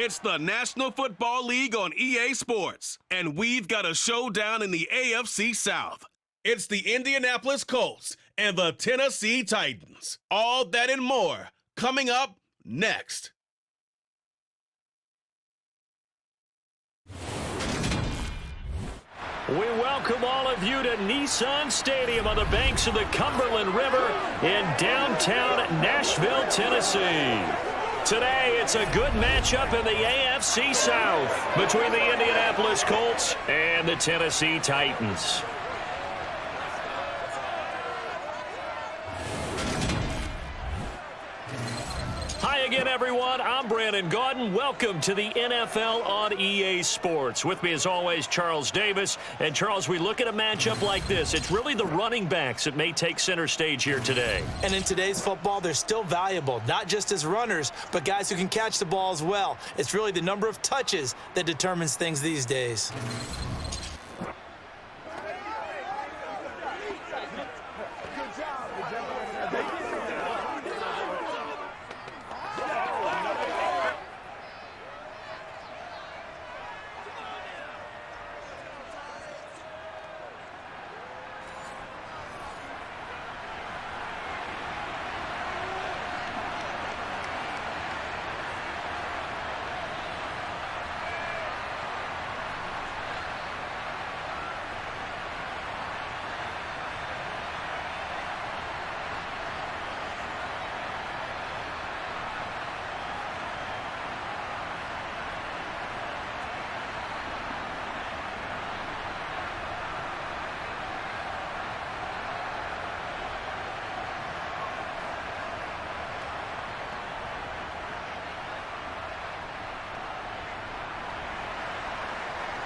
It's the National Football League on EA Sports, and we've got a showdown in the AFC South. It's the Indianapolis Colts and the Tennessee Titans. All that and more coming up next. We welcome all of you to Nissan Stadium on the banks of the Cumberland River in downtown Nashville, Tennessee. Today, it's a good matchup in the AFC South between the Indianapolis Colts and the Tennessee Titans. Hi again, everyone. I'm Brandon Gaudin. Welcome to the NFL on EA Sports. With me, as always, Charles Davis. And, Charles, we look at a matchup like this. It's really the running backs that may take center stage here today. And in today's football, they're still valuable, not just as runners, but guys who can catch the ball as well. It's really the number of touches that determines things these days.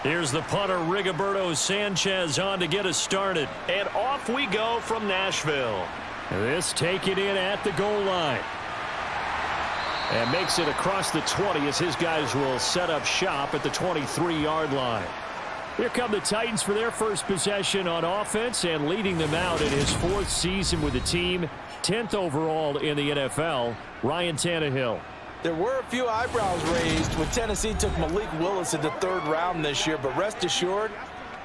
Here's the punter, Rigoberto Sanchez, on to get us started. And off we go from Nashville. This taken in at the goal line. And makes it across the 20 as his guys will set up shop at the 23-yard line. Here come the Titans for their first possession on offense, and leading them out in his fourth season with the team, 10th overall in the NFL, Ryan Tannehill. There were a few eyebrows raised when Tennessee took Malik Willis in the third round this year, but rest assured,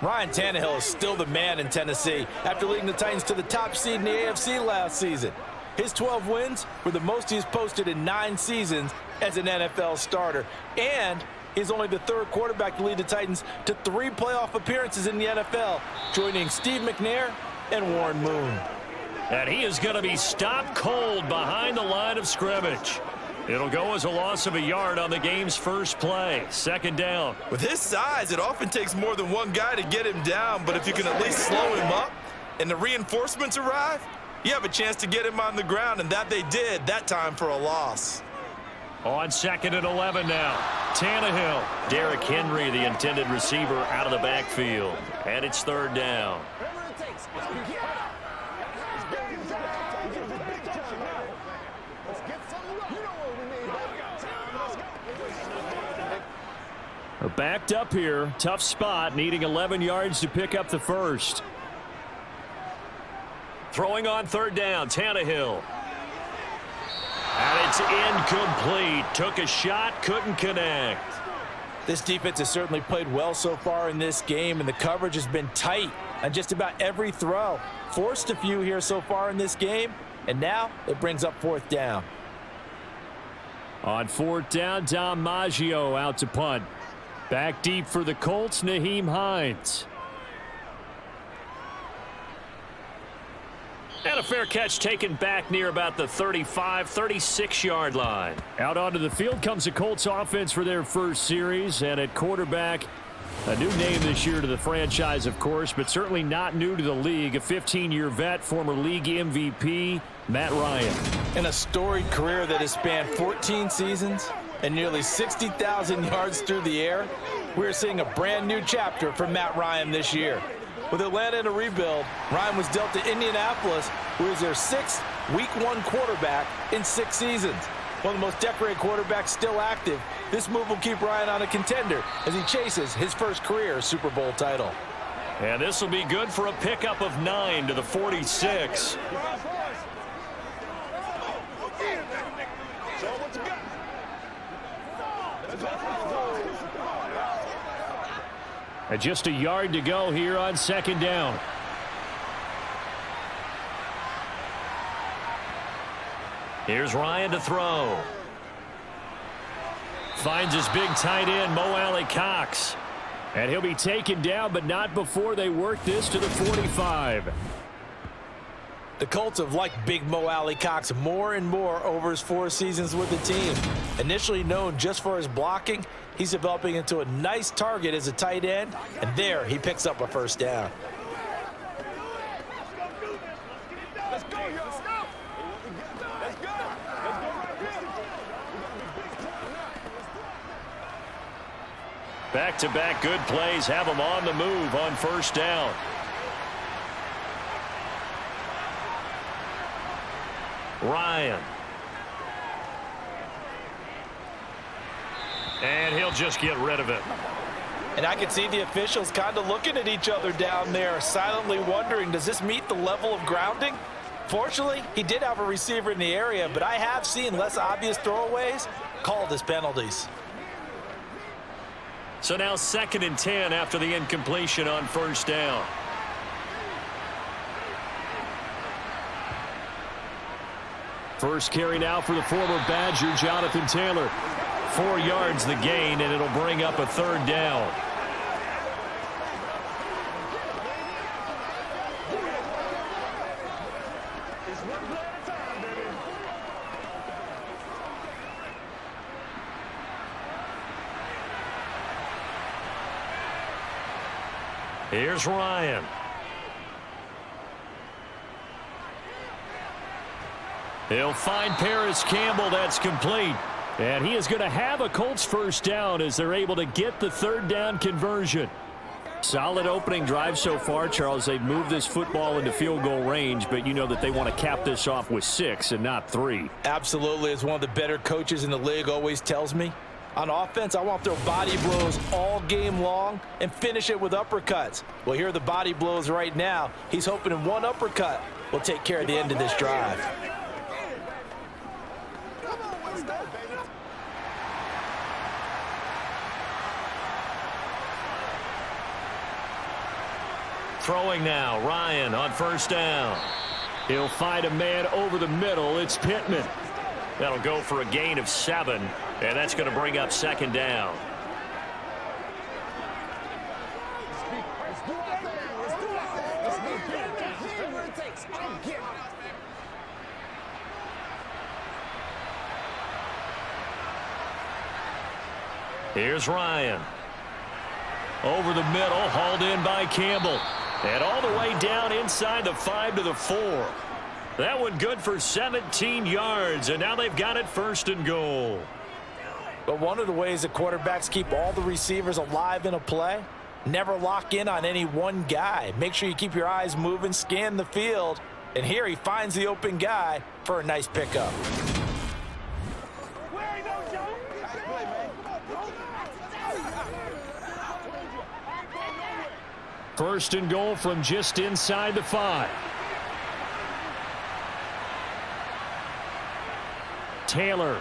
Ryan Tannehill is still the man in Tennessee after leading the Titans to the top seed in the AFC last season. His 12 wins were the most he's posted in 9 seasons as an NFL starter, and he's only the third quarterback to lead the Titans to 3 playoff appearances in the NFL, joining Steve McNair and Warren Moon. And he is going to be stopped cold behind the line of scrimmage. It'll go as a loss of a yard on the game's first play. Second down. With his size, it often takes more than one guy to get him down, but if you can at least slow him up and the reinforcements arrive, you have a chance to get him on the ground, and that they did, that time for a loss. On 2nd and 11 now. Tannehill. Derrick Henry, the intended receiver, out of the backfield. And it's third down. Backed up here. Tough spot, needing 11 yards to pick up the first. Throwing on third down, Tannehill. And it's incomplete. Took a shot, couldn't connect. This defense has certainly played well so far in this game, and the coverage has been tight on just about every throw. Forced a few here so far in this game, and now it brings up fourth down. On fourth down, Dom Maggio out to punt. Back deep for the Colts, Nyheim Hines. And a fair catch taken back near about the 35, 36-yard line. Out onto the field comes the Colts offense for their first series. And at quarterback, a new name this year to the franchise, of course, but certainly not new to the league. A 15-year vet, former league MVP, Matt Ryan. In a storied career that has spanned 14 seasons and nearly 60,000 yards through the air, we're seeing a brand new chapter for Matt Ryan this year. With Atlanta in a rebuild, Ryan was dealt to Indianapolis, who is their 6th Week 1 quarterback in 6 seasons. One of the most decorated quarterbacks still active, this move will keep Ryan on a contender as he chases his first career Super Bowl title. And this will be good for a pickup of 9 to the 46. And just a yard to go here on second down. Here's Ryan to throw. Finds his big tight end, Mo Alley-Cox. And he'll be taken down, but not before they work this to the 45. The Colts have liked big Mo Alley-Cox more and more over his 4 seasons with the team. Initially known just for his blocking, he's developing into a nice target as a tight end, and there he picks up a first down. Let's go, y'all. Let's go. Let's go. Back-to-back good plays have them on the move on first down. Ryan. And he'll just get rid of it. And I can see the officials kind of looking at each other down there, silently wondering, does this meet the level of grounding? Fortunately, he did have a receiver in the area, but I have seen less obvious throwaways called as penalties. So now 2nd and 10 after the incompletion on first down. First carry now for the former Badger, Jonathan Taylor. 4 yards the gain, and it'll bring up a third down. Here's Ryan. He'll find Paris Campbell. That's complete. And he is going to have a Colts first down as they're able to get the third down conversion. Solid opening drive so far, Charles. They've moved this football into field goal range, but you know that they want to cap this off with 6 and not 3. Absolutely. As one of the better coaches in the league always tells me, on offense, I want to throw body blows all game long and finish it with uppercuts. Well, here are the body blows right now. He's hoping in one uppercut will take care of the end of this drive. Throwing now, Ryan on first down. He'll find a man over the middle. It's Pittman. That'll go for a gain of 7, and that's going to bring up second down. Here's Ryan. Over the middle, hauled in by Campbell. And all the way down inside the 5 to the 4. That one good for 17 yards, and now they've got it 1st and goal. But one of the ways that quarterbacks keep all the receivers alive in a play, never lock in on any one guy. Make sure you keep your eyes moving, scan the field, and here he finds the open guy for a nice pickup. First and goal from just inside the 5. Taylor.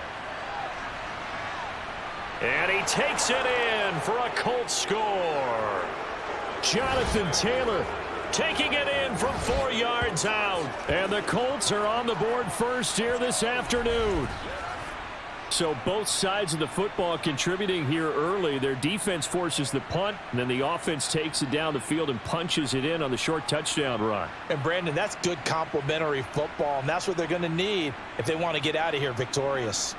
And he takes it in for a Colts score. Jonathan Taylor taking it in from 4 yards out. And the Colts are on the board first here this afternoon. So both sides of the football contributing here early. Their defense forces the punt, and then the offense takes it down the field and punches it in on the short touchdown run. And, Brandon, that's good complementary football, and that's what they're going to need if they want to get out of here victorious.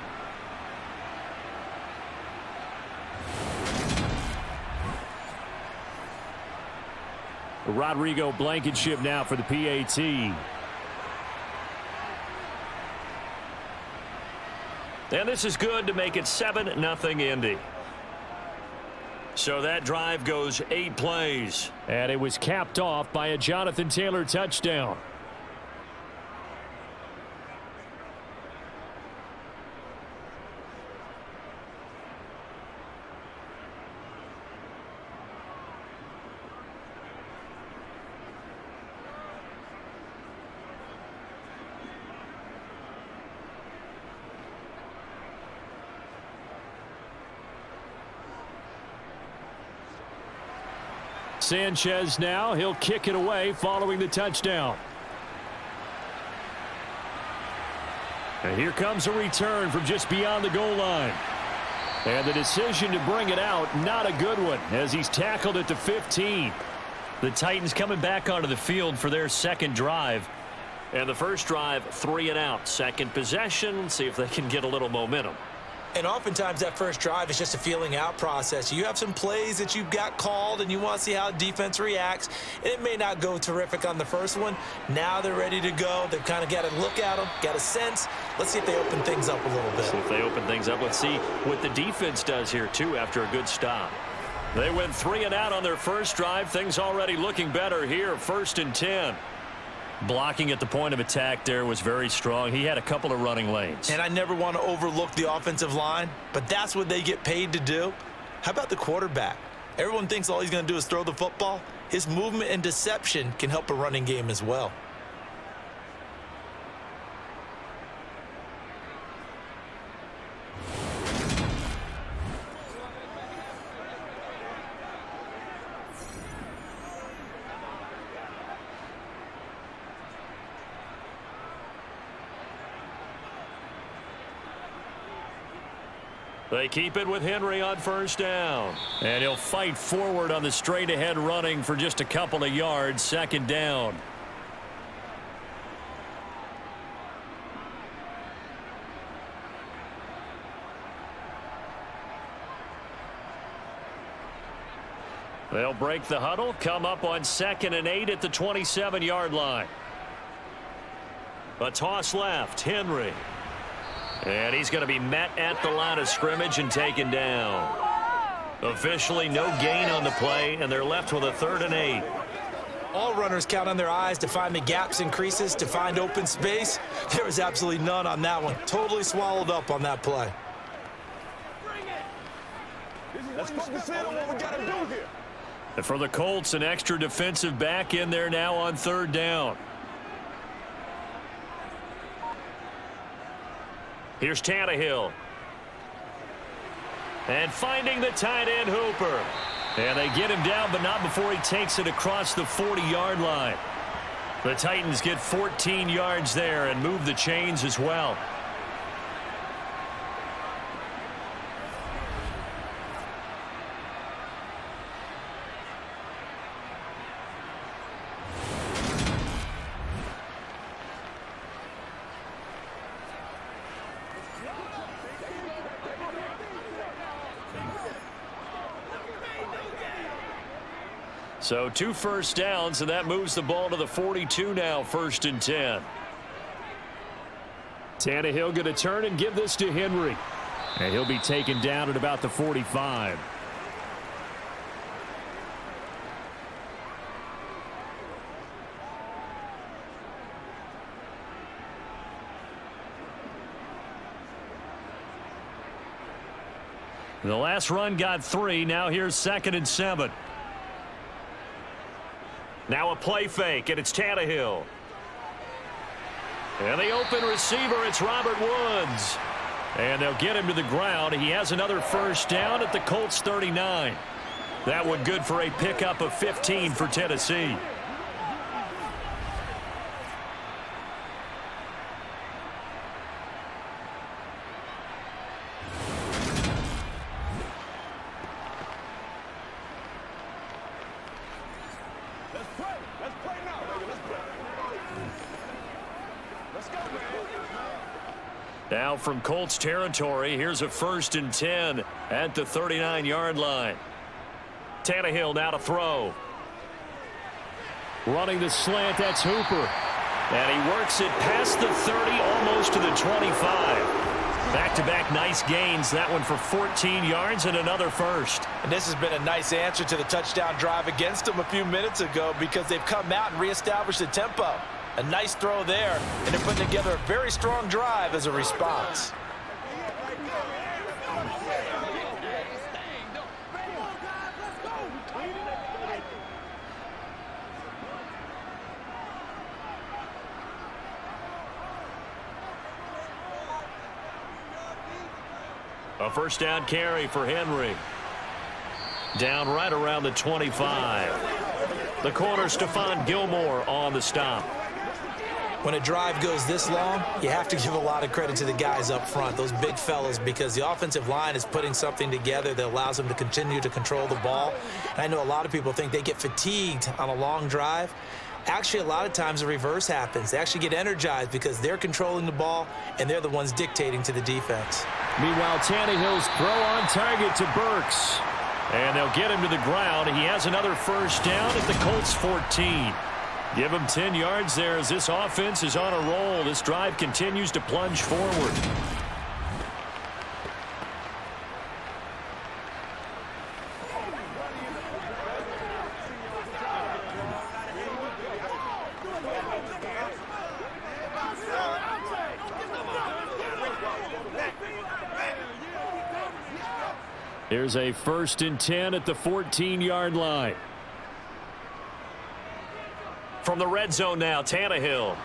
Rodrigo Blankenship now for the PAT. And this is good to make it 7-0 Indy. So that drive goes 8 plays. And it was capped off by a Jonathan Taylor touchdown. Sanchez now. He'll kick it away following the touchdown. And here comes a return from just beyond the goal line. And the decision to bring it out, not a good one, as he's tackled at the 15. The Titans coming back onto the field for their second drive. And the first drive, 3 and out. Second possession, see if they can get a little momentum. And oftentimes that first drive is just a feeling out process. You have some plays that you've got called and you want to see how defense reacts. And it may not go terrific on the first one. Now they're ready to go. They've kind of got to look at them, got a sense. Let's see if they open things up a little bit. See if they open things up. Let's see what the defense does here, too, after a good stop. They went 3 and out on their first drive. Things already looking better here. 1st and 10. Blocking at the point of attack there was very strong. He had a couple of running lanes. And I never want to overlook the offensive line, but that's what they get paid to do. How about the quarterback? Everyone thinks all he's going to do is throw the football. His movement and deception can help a running game as well. They keep it with Henry on 1st down. And he'll fight forward on the straight-ahead running for just a couple of yards. 2nd down. They'll break the huddle, come up on 2nd and 8 at the 27-yard line. A toss left, Henry. And he's going to be met at the line of scrimmage and taken down. Officially no gain on the play, and they're left with a 3rd and 8. All runners count on their eyes to find the gaps and creases, to find open space. There was absolutely none on that one. Totally swallowed up on that play. Let's focus in on what we got to do here. And for the Colts, an extra defensive back in there now on 3rd down. Here's Tannehill. And finding the tight end Hooper. And they get him down, but not before he takes it across the 40-yard line. The Titans get 14 yards there and move the chains as well. So 2 first downs, and that moves the ball to the 42 now, 1st and 10. Tannehill going to turn and give this to Henry. And he'll be taken down at about the 45. The last run got 3. Now here's 2nd and 7. Now a play fake, and it's Tannehill. And the open receiver, it's Robert Woods. And they'll get him to the ground. He has another first down at the Colts 39. That one good for a pickup of 15 for Tennessee. Now from Colts territory, here's a 1st and 10 at the 39-yard line. Tannehill now to throw. Running the slant, that's Hooper. And he works it past the 30, almost to the 25. Back-to-back nice gains. That one for 14 yards and another first. And this has been a nice answer to the touchdown drive against them a few minutes ago, because they've come out and reestablished the tempo. A nice throw there, and they're putting together a very strong drive as a response. A first down carry for Henry. Down right around the 25. The corner, Stephon Gilmore, on the stop. When a drive goes this long, you have to give a lot of credit to the guys up front, those big fellas, because the offensive line is putting something together that allows them to continue to control the ball. And I know a lot of people think they get fatigued on a long drive. Actually, a lot of times the reverse happens. They actually get energized because they're controlling the ball, and they're the ones dictating to the defense. Meanwhile, Tannehill's throw on target to Burks. And they'll get him to the ground. He has another first down at the Colts 14. Give him 10 yards there as this offense is on a roll. This drive continues to plunge forward. Here's a 1st and 10 at the 14-yard line. From the red zone now, Tannehill.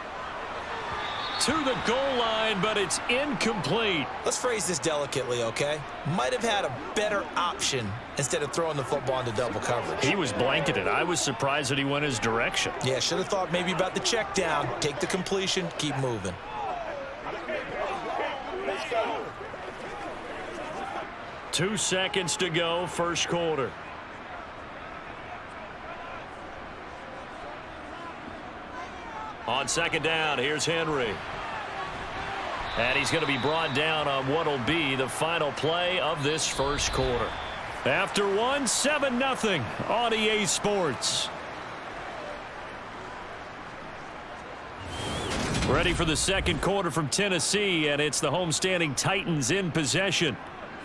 To the goal line, but it's incomplete. Let's phrase this delicately, okay? Might have had a better option instead of throwing the football into double coverage. He was blanketed. I was surprised that he went his direction. Yeah, should have thought maybe about the check down. Take the completion, keep moving. Let's go. 2 seconds to go, first quarter. On 2nd down, here's Henry. And he's going to be brought down on what will be the final play of this first quarter. After one, 7-0 on EA Sports. Ready for the second quarter from Tennessee, and it's the homestanding Titans in possession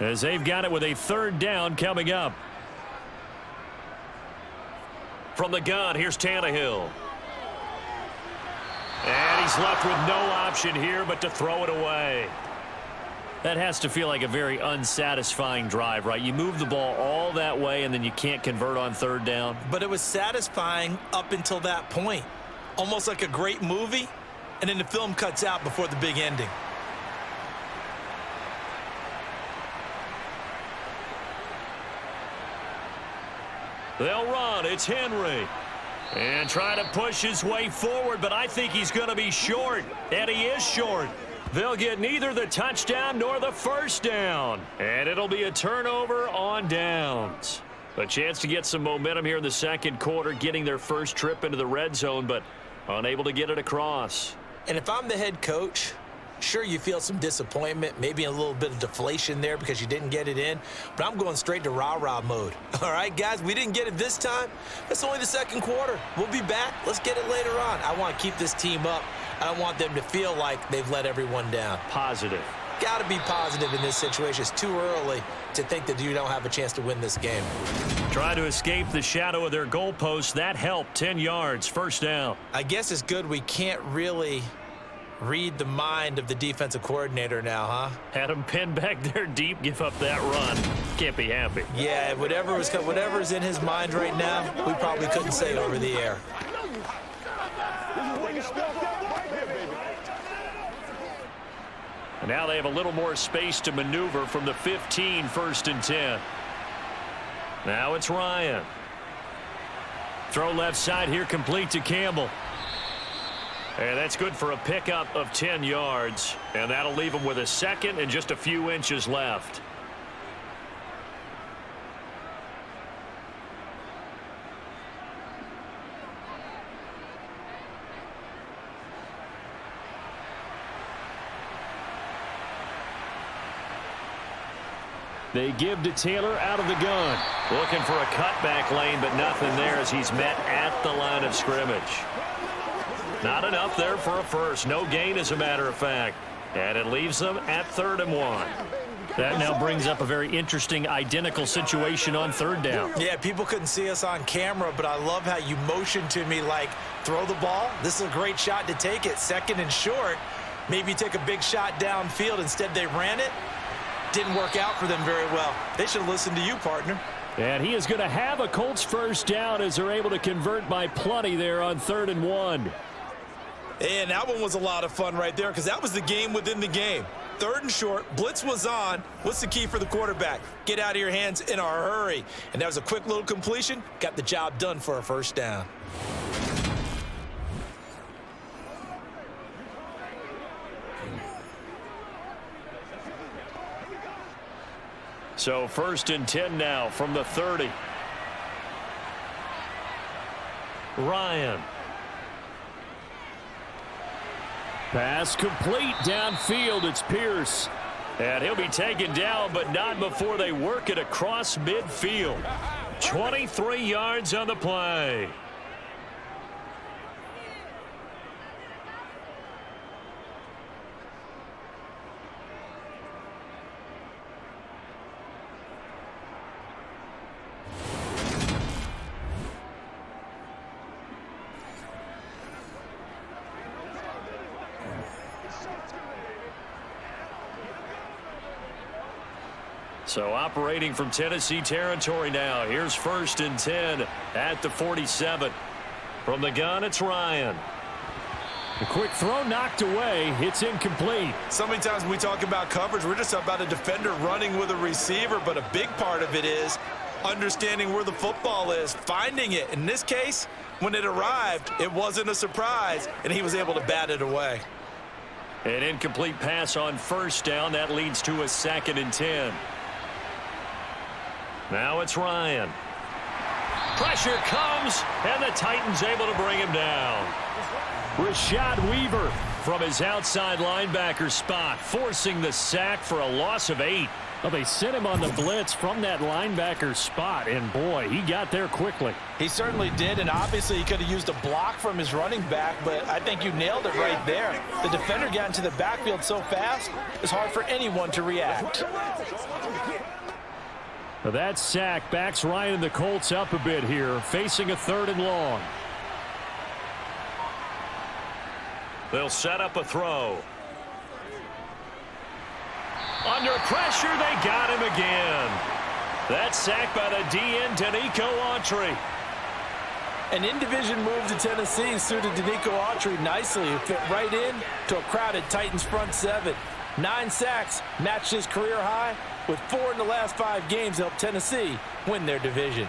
as they've got it with a 3rd down coming up. From the gun, here's Tannehill. And he's left with no option here but to throw it away. That has to feel like a very unsatisfying drive, right? You move the ball all that way and then you can't convert on 3rd down. But it was satisfying up until that point. Almost like a great movie, and then the film cuts out before the big ending. They'll run. It's Henry. And try to push his way forward, but I think he's going to be short. And he is short. They'll get neither the touchdown nor the first down. And it'll be a turnover on downs. A chance to get some momentum here in the second quarter, getting their first trip into the red zone, but unable to get it across. And if I'm the head coach, sure, you feel some disappointment, maybe a little bit of deflation there because you didn't get it in, but I'm going straight to rah-rah mode. All right, guys, we didn't get it this time. It's only the second quarter. We'll be back. Let's get it later on. I want to keep this team up. I don't want them to feel like they've let everyone down. Positive. Got to be positive in this situation. It's too early to think that you don't have a chance to win this game. Trying to escape the shadow of their goalpost. That helped. 10 yards, first down. I guess it's good we can't really read the mind of the defensive coordinator now, huh? Had him pinned back there deep, give up that run. Can't be happy. Yeah, whatever's in his mind right now, we probably couldn't say over the air. And now they have a little more space to maneuver from the 15, 1st and 10. Now it's Ryan. Throw left side here, complete to Campbell. And that's good for a pickup of 10 yards. And that'll leave him with a second and just a few inches left. They give to Taylor out of the gun. Looking for a cutback lane, but nothing there as he's met at the line of scrimmage. Not enough there for a first. No gain, as a matter of fact. And it leaves them at 3rd and 1. That now brings up a very interesting identical situation on 3rd down. Yeah, people couldn't see us on camera, but I love how you motioned to me like, throw the ball. This is a great shot to take it. 2nd and short. Maybe take a big shot downfield. Instead, they ran it. Didn't work out for them very well. They should have listened to you, partner. And he is going to have a Colts first down as they're able to convert by plenty there on 3rd and 1. And that one was a lot of fun right there because that was the game within the game. 3rd and short. Blitz was on. What's the key for the quarterback? Get out of your hands in a hurry. And that was a quick little completion. Got the job done for a first down. So 1st and 10 now from the 30. Ryan. Pass complete downfield. It's Pierce. And he'll be taken down, but not before they work it across midfield. 23 yards on the play. So operating from Tennessee territory now. Here's 1st and 10 at the 47. From the gun, it's Ryan. A quick throw knocked away. It's incomplete. So many times when we talk about coverage, we're just about a defender running with a receiver, but a big part of it is understanding where the football is, finding it. In this case, when it arrived, it wasn't a surprise, and he was able to bat it away. An incomplete pass on 1st down. That leads to a 2nd and 10. Now it's Ryan. Pressure comes, and the Titans able to bring him down. Rashad Weaver from his outside linebacker spot, forcing the sack for a loss of 8. Well, they sent him on the blitz from that linebacker spot, and boy, he got there quickly. He certainly did, and obviously he could have used a block from his running back, but I think you nailed it right there. The defender got into the backfield so fast, it's hard for anyone to react. That sack backs Ryan and the Colts up a bit here, facing a 3rd and long. They'll set up a throw. Under pressure, they got him again. That sack by the DN, Danico Autry. An in-division move to Tennessee suited Danico Autry nicely. It fit right in to a crowded Titans front 7. 9 sacks, matched his career high, with 4 in the last 5 games helped Tennessee win their division.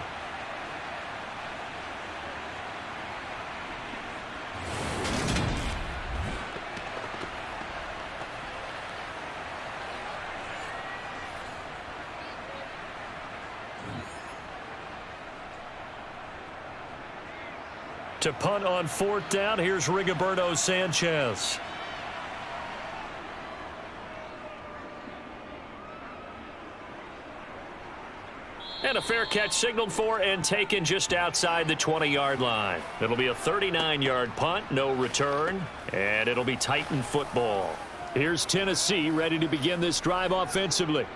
To punt on 4th down, here's Rigoberto Sanchez. And a fair catch signaled for and taken just outside the 20-yard line. It'll be a 39-yard punt, no return, and it'll be Titan football. Here's Tennessee ready to begin this drive offensively.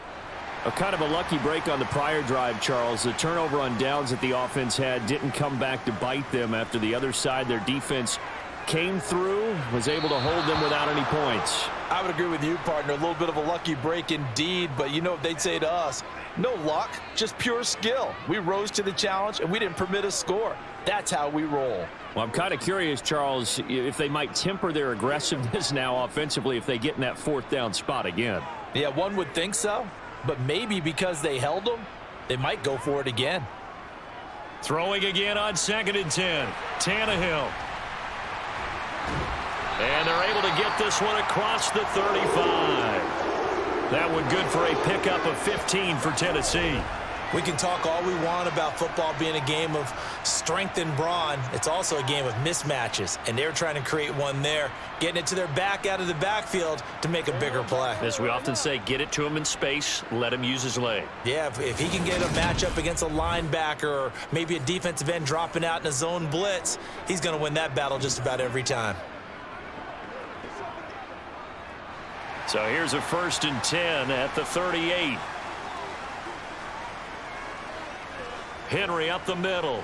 A kind of a lucky break on the prior drive, Charles. The turnover on downs that the offense had didn't come back to bite them after the other side. Their defense came through, was able to hold them without any points. I would agree with you, partner. A little bit of a lucky break indeed, but you know what they'd say to us? No luck, just pure skill. We rose to the challenge, and we didn't permit a score. That's how we roll. Well, I'm kind of curious, Charles, if they might temper their aggressiveness now offensively if they get in that 4th down spot again. Yeah, one would think so, but maybe because they held them, they might go for it again. Throwing again on 2nd and 10. Tannehill. And they're able to get this one across the 35. That one good for a pickup of 15 for Tennessee. We can talk all we want about football being a game of strength and brawn. It's also a game of mismatches, and they're trying to create one there, getting it to their back out of the backfield to make a bigger play. As we often say, get it to him in space, let him use his leg. Yeah, if he can get a matchup against a linebacker or maybe a defensive end dropping out in a zone blitz, he's going to win that battle just about every time. So here's a 1st and 10 at the 38. Henry up the middle.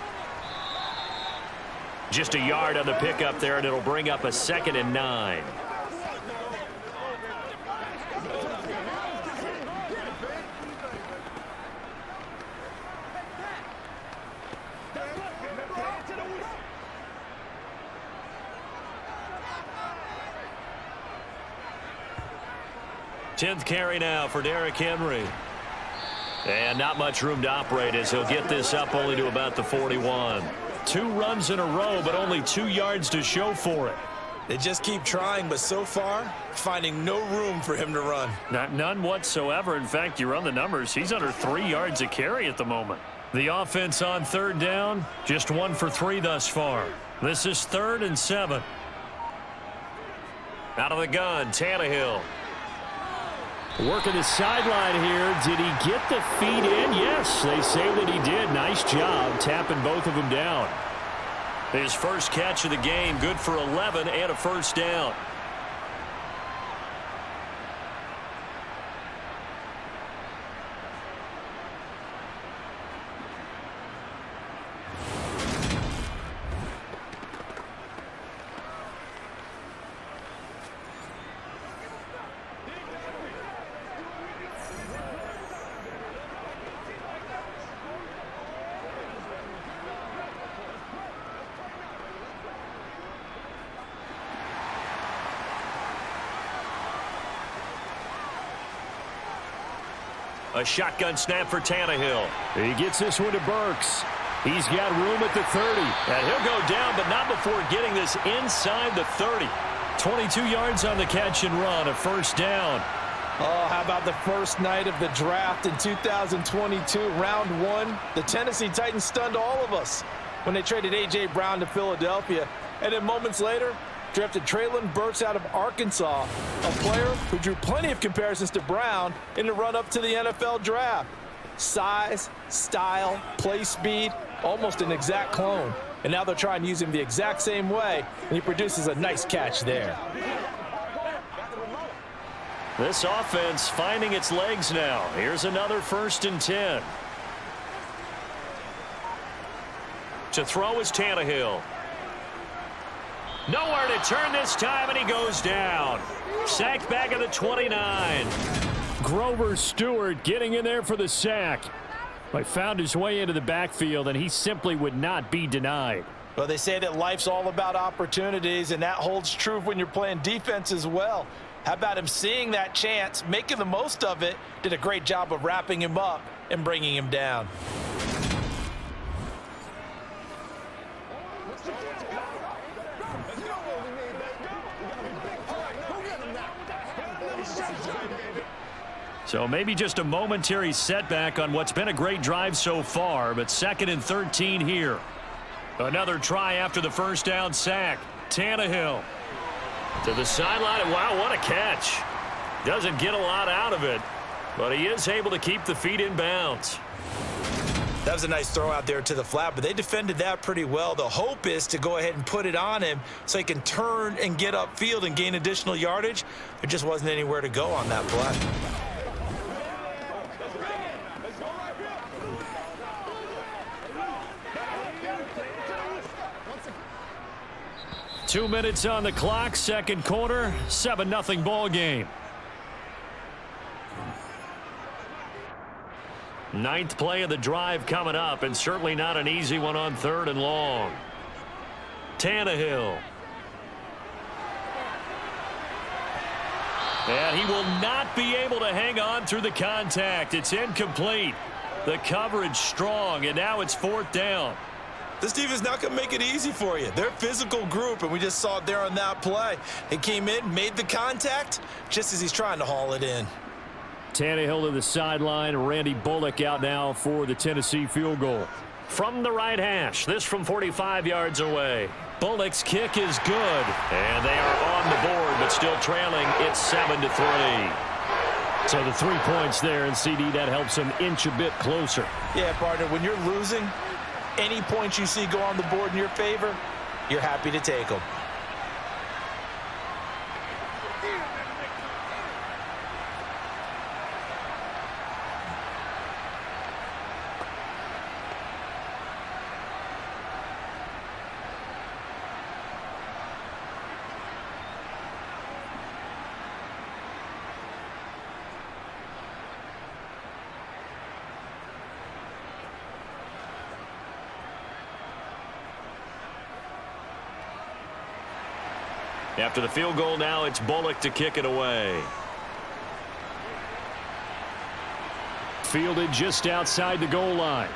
Just a yard on the pickup there, and it'll bring up a 2nd and 9. 10th carry now for Derrick Henry. And not much room to operate as he'll get this up only to about the 41. 2 runs in a row, but only 2 yards to show for it. They just keep trying, but so far, finding no room for him to run. None whatsoever. In fact, you run the numbers, he's under 3 yards a carry at the moment. The offense on 3rd down, just 1 for 3 thus far. This is 3rd and 7. Out of the gun, Tannehill. Working the sideline here. Did he get the feet in? Yes, they say that he did. Nice job tapping both of them down. His first catch of the game, good for 11 and a first down. A shotgun snap for Tannehill. He gets this one to Burks. He's got room at the 30. And he'll go down, but not before getting this inside the 30. 22 yards on the catch and run, a first down. Oh, how about the first night of the draft in 2022, round 1? The Tennessee Titans stunned all of us when they traded A.J. Brown to Philadelphia. And then moments later, drafted Treylon Burks out of Arkansas, a player who drew plenty of comparisons to Brown in the run-up to the NFL draft. Size, style, play speed, almost an exact clone. And now they're trying to use him the exact same way, and he produces a nice catch there. This offense finding its legs now. Here's another 1st and 10. To throw is Tannehill. Nowhere to turn this time, and he goes down. Sacked back at the 29. Grover Stewart getting in there for the sack. But found his way into the backfield, and he simply would not be denied. Well, they say that life's all about opportunities, and that holds true when you're playing defense as well. How about him seeing that chance, making the most of it, did a great job of wrapping him up and bringing him down. So maybe just a momentary setback on what's been a great drive so far, but 2nd and 13 here. Another try after the first down sack. Tannehill to the sideline. Wow, what a catch. Doesn't get a lot out of it, but he is able to keep the feet in bounds. That was a nice throw out there to the flat, but they defended that pretty well. The hope is to go ahead and put it on him so he can turn and get upfield and gain additional yardage. There just wasn't anywhere to go on that play. 2 minutes on the clock, 2nd quarter, 7-0 ball game. 9th play of the drive coming up, and certainly not an easy one on 3rd and long. Tannehill. And he will not be able to hang on through the contact. It's incomplete. The coverage strong, and now it's 4th down. This defense not going to make it easy for you. They're a physical group, and we just saw it there on that play. They came in, made the contact, just as he's trying to haul it in. Tannehill to the sideline. Randy Bullock out now for the Tennessee field goal. From the right hash, this from 45 yards away. Bullock's kick is good, and they are on the board, but still trailing. It's 7-3. So the 3 points there, and CD, that helps them inch a bit closer. Yeah, partner, when you're losing, any points you see go on the board in your favor, you're happy to take them. After the field goal now, it's Bullock to kick it away. fielded just outside the goal line.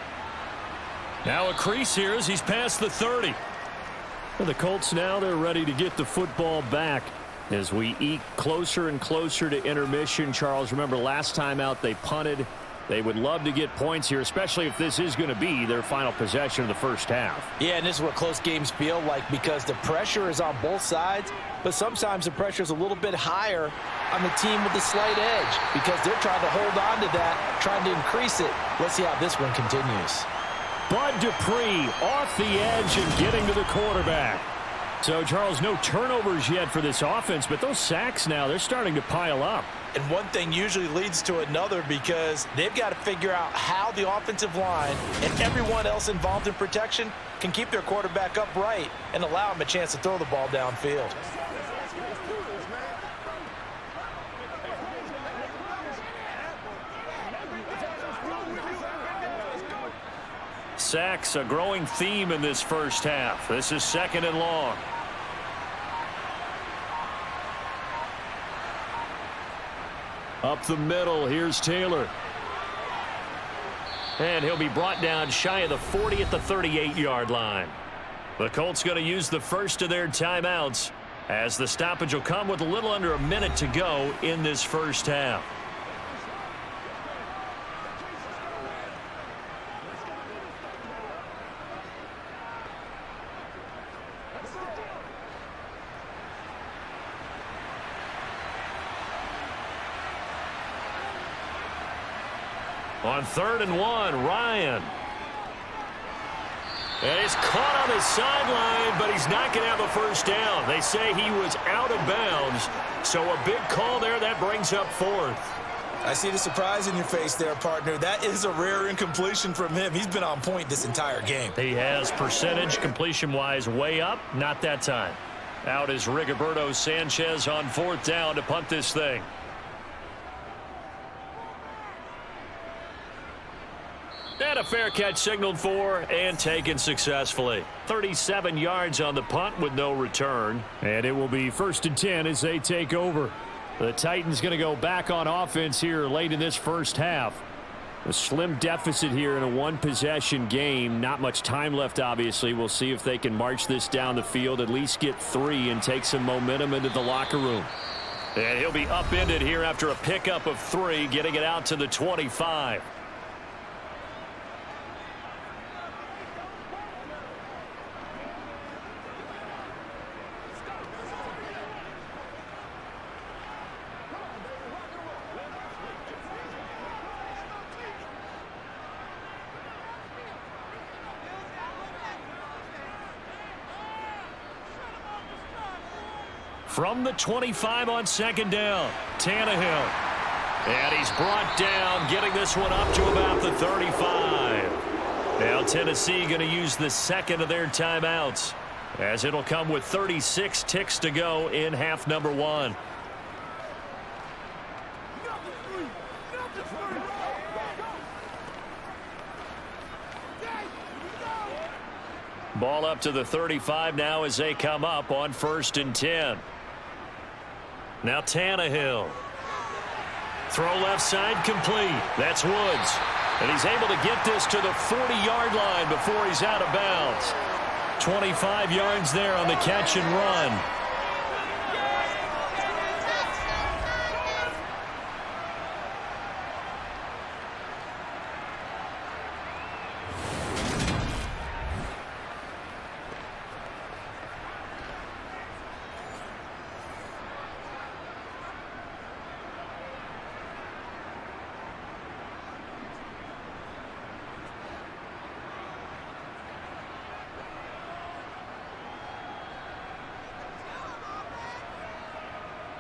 Now a crease here as he's past the 30. And the Colts now, they're ready to get the football back as we eke closer and closer to intermission. Charles, remember last time out they punted. They would love to get points here, especially if this is going to be their final possession of the first half. Yeah, and this is what close games feel like because the pressure is on both sides, but sometimes the pressure is a little bit higher on the team with the slight edge because they're trying to hold on to that, trying to increase it. Let's see how this one continues. Bud Dupree off the edge and getting to the quarterback. So, Charles, no turnovers yet for this offense, but those sacks now, they're starting to pile up. And one thing usually leads to another because they've got to figure out how the offensive line and everyone else involved in protection can keep their quarterback upright and allow him a chance to throw the ball downfield. Sacks, a growing theme in this first half. This is 2nd and long. Up the middle, here's Taylor. And he'll be brought down shy of the 40 at the 38-yard line. The Colts going to use the first of their timeouts as the stoppage will come with a little under a minute to go in this first half. On 3rd and 1, Ryan. And he's caught on the sideline, but he's not going to have a first down. They say he was out of bounds, so a big call there. That brings up 4th. I see the surprise in your face there, partner. That is a rare incompletion from him. He's been on point this entire game. He has percentage completion-wise way up. Not that time. Out is Rigoberto Sanchez on 4th down to punt this thing. And a fair catch signaled for and taken successfully. 37 yards on the punt with no return. And it will be 1st and 10 as they take over. The Titans going to go back on offense here late in this first half. A slim deficit here in a one-possession game. Not much time left, obviously. We'll see if they can march this down the field, at least get 3 and take some momentum into the locker room. And he'll be upended here after a pickup of 3, getting it out to the 25. From the 25 on 2nd down, Tannehill. And he's brought down, getting this one up to about the 35. Now Tennessee going to use the 2nd of their timeouts, as it'll come with 36 ticks to go in half number 1. Ball up to the 35 now as they come up on 1st and 10. Now Tannehill. Throw left side complete. That's Woods. And he's able to get this to the 40-yard line before he's out of bounds. 25 yards there on the catch and run.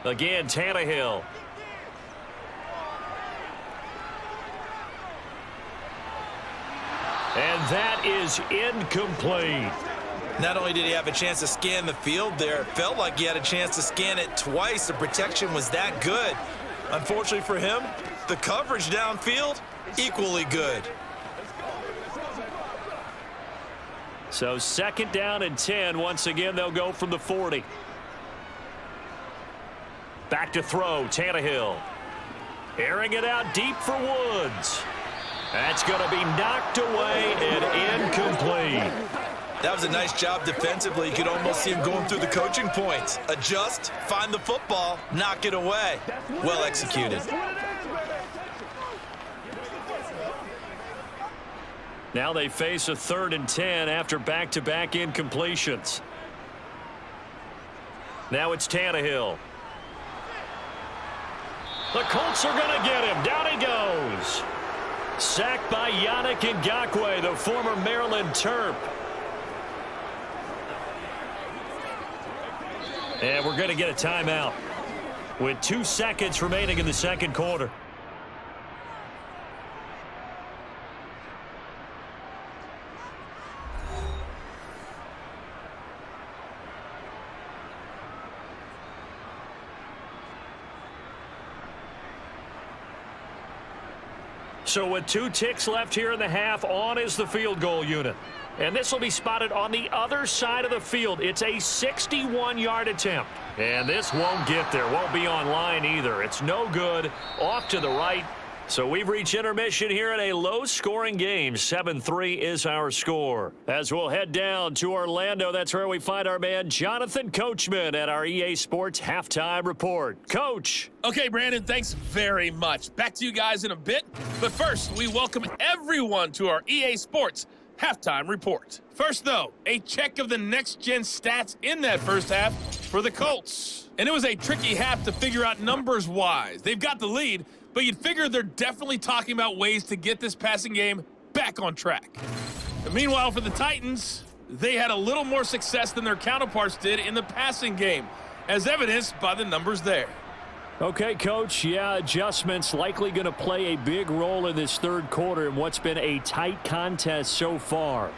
Again, Tannehill. And that is incomplete. Not only did he have a chance to scan the field there, it felt like he had a chance to scan it twice. The protection was that good. Unfortunately for him, the coverage downfield, equally good. So 2nd down and 10. Once again, they'll go from the 40. Back to throw, Tannehill. Airing it out deep for Woods. That's going to be knocked away and incomplete. That was a nice job defensively. You could almost see him going through the coaching points. Adjust, find the football, knock it away. Well executed. Now they face a 3rd and 10 after back-to-back incompletions. Now it's Tannehill. The Colts are going to get him. Down he goes. Sacked by Yannick Ngakoue, the former Maryland Terp. And we're going to get a timeout with 2 seconds remaining in the second quarter. So with 2 ticks left here in the half, on is the field goal unit. And this will be spotted on the other side of the field. It's a 61-yard attempt. And this won't get there. Won't be on line either. It's no good. Off to the right. So we've reached intermission here in a low-scoring game. 7-3 is our score. As we'll head down to Orlando, that's where we find our man Jonathan Coachman at our EA Sports Halftime Report. Coach. Okay, Brandon, thanks very much. Back to you guys in a bit. But first, we welcome everyone to our EA Sports Halftime Report. First, though, a check of the next-gen stats in that first half for the Colts. And it was a tricky half to figure out numbers-wise. They've got the lead, but you'd figure they're definitely talking about ways to get this passing game back on track. And meanwhile, for the Titans, they had a little more success than their counterparts did in the passing game, as evidenced by the numbers there. Okay, Coach, yeah, adjustments likely going to play a big role in this third quarter in what's been a tight contest so far.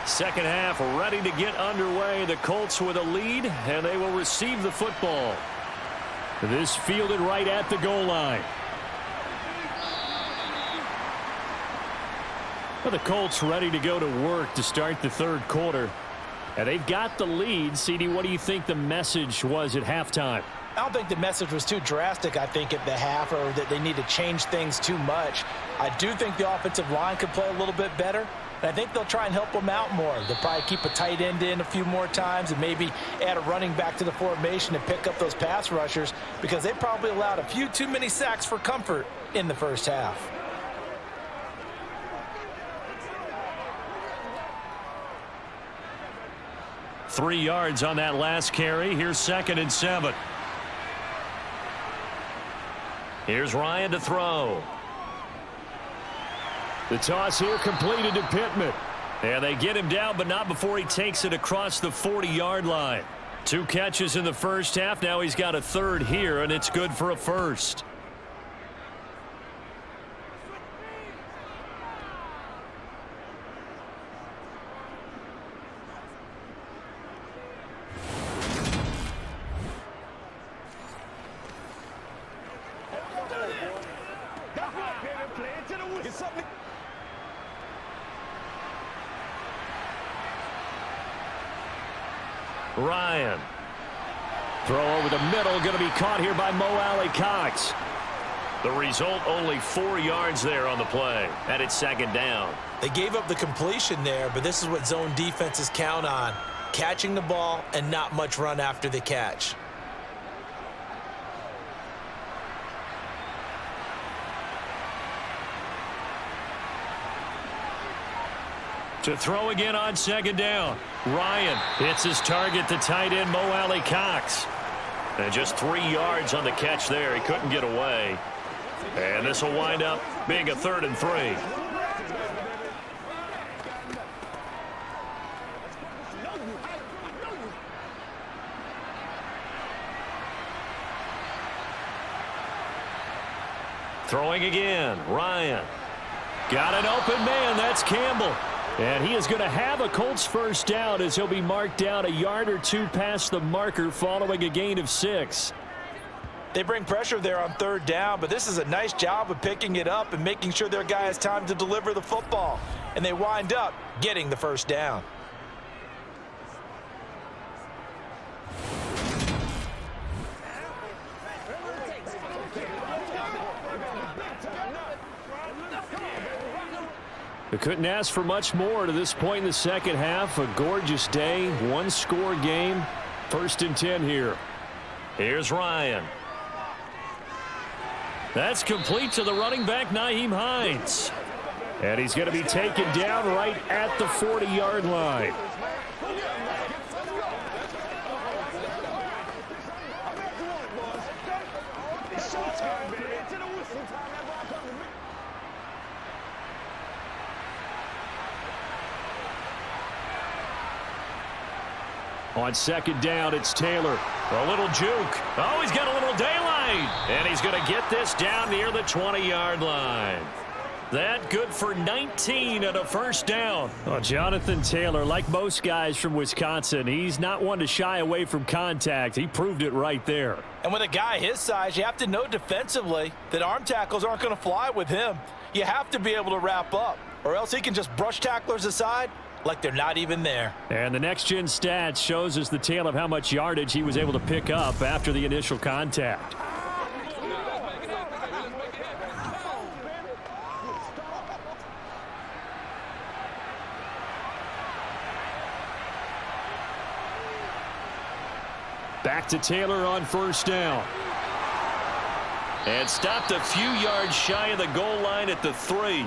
Second half ready to get underway. The Colts with a lead, and they will receive the football. This fielded right at the goal line. Well, the Colts ready to go to work to start the third quarter. And they've got the lead. CD, what do you think the message was at halftime? I don't think the message was too drastic, I think, at the half, or that they need to change things too much. I do think the offensive line could play a little bit better. And I think they'll try and help them out more. They'll probably keep a tight end in a few more times and maybe add a running back to the formation to pick up those pass rushers, because they probably allowed a few too many sacks for comfort in the first half. Three yards on that last carry. Here's 2nd and 7. Here's Ryan to throw. The toss here completed to Pittman. And they get him down, but not before he takes it across the 40-yard line. 2 catches in the first half. Now he's got a third here, and it's good for a first. Ryan. Throw over the middle, going to be caught here by Mo Alley-Cox. The result, only 4 yards there on the play, and it's 2nd down. They gave up the completion there, but this is what zone defenses count on. Catching the ball and not much run after the catch. To throw again on 2nd down. Ryan hits his target to tight end Mo Alley-Cox. And just 3 yards on the catch there. He couldn't get away. And this will wind up being a 3rd and 3. Throwing again, Ryan. Got an open man, that's Campbell. And he is going to have a Colts first down as he'll be marked down a yard or two past the marker following a gain of 6. They bring pressure there on third down, but this is a nice job of picking it up and making sure their guy has time to deliver the football. And they wind up getting the first down. We couldn't ask for much more to this point in the second half. A gorgeous day, one-score game. 1st and 10 here. Here's Ryan. That's complete to the running back, Nyheim Hines. And he's going to be taken down right at the 40-yard line. On second down, it's Taylor. A little juke. Oh, he's got a little daylight. And he's going to get this down near the 20-yard line. That good for 19 and a first down. Well, Jonathan Taylor, like most guys from Wisconsin, he's not one to shy away from contact. He proved it right there. And with a guy his size, you have to know defensively that arm tackles aren't going to fly with him. You have to be able to wrap up, or else he can just brush tacklers aside like they're not even there. And the next-gen stats shows us the tale of how much yardage he was able to pick up after the initial contact. Back to Taylor on first down. And stopped a few yards shy of the goal line at the 3.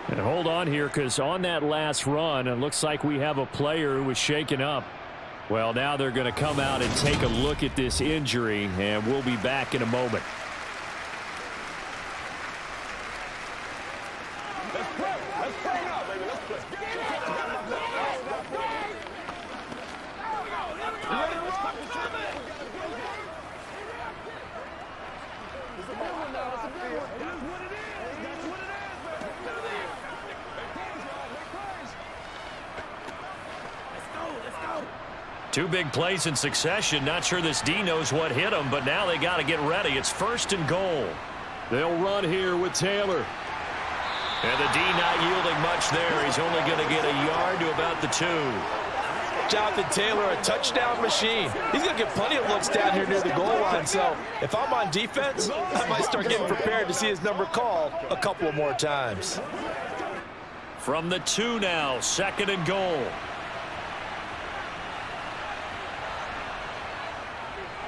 And hold on here, because on that last run, it looks like we have a player who was shaken up. Well, now they're going to come out and take a look at this injury, and we'll be back in a moment. Two big plays in succession. Not sure this D knows what hit him, but now they got to get ready. It's 1st and goal. They'll run here with Taylor. And the D not yielding much there. He's only going to get a yard to about the 2. Jonathan Taylor, a touchdown machine. He's going to get plenty of looks down here near the goal line. So if I'm on defense, I might start getting prepared to see his number called a couple of more times. From the 2 now, 2nd and goal.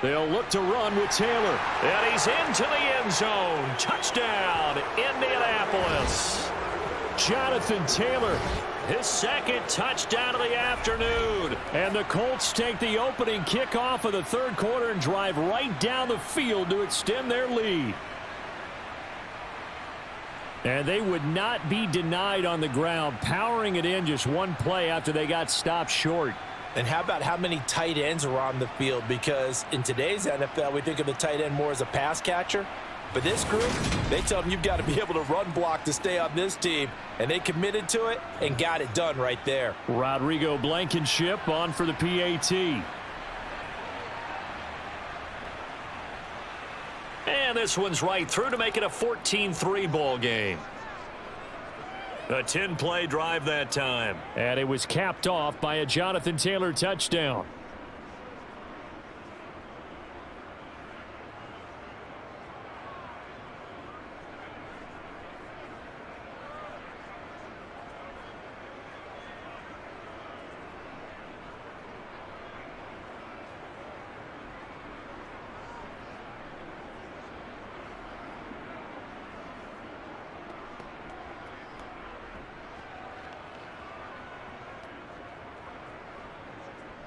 They'll look to run with Taylor. And he's into the end zone. Touchdown, Indianapolis. Jonathan Taylor, his 2nd touchdown of the afternoon. And the Colts take the opening kickoff of the 3rd quarter and drive right down the field to extend their lead. And they would not be denied on the ground, powering it in just one play after they got stopped short. And how about how many tight ends are on the field? Because in today's NFL, we think of the tight end more as a pass catcher. But this group, they tell them you've got to be able to run block to stay on this team. And they committed to it and got it done right there. Rodrigo Blankenship on for the PAT. And this one's right through to make it a 14-3 ball game. A 10-play drive that time. And it was capped off by a Jonathan Taylor touchdown.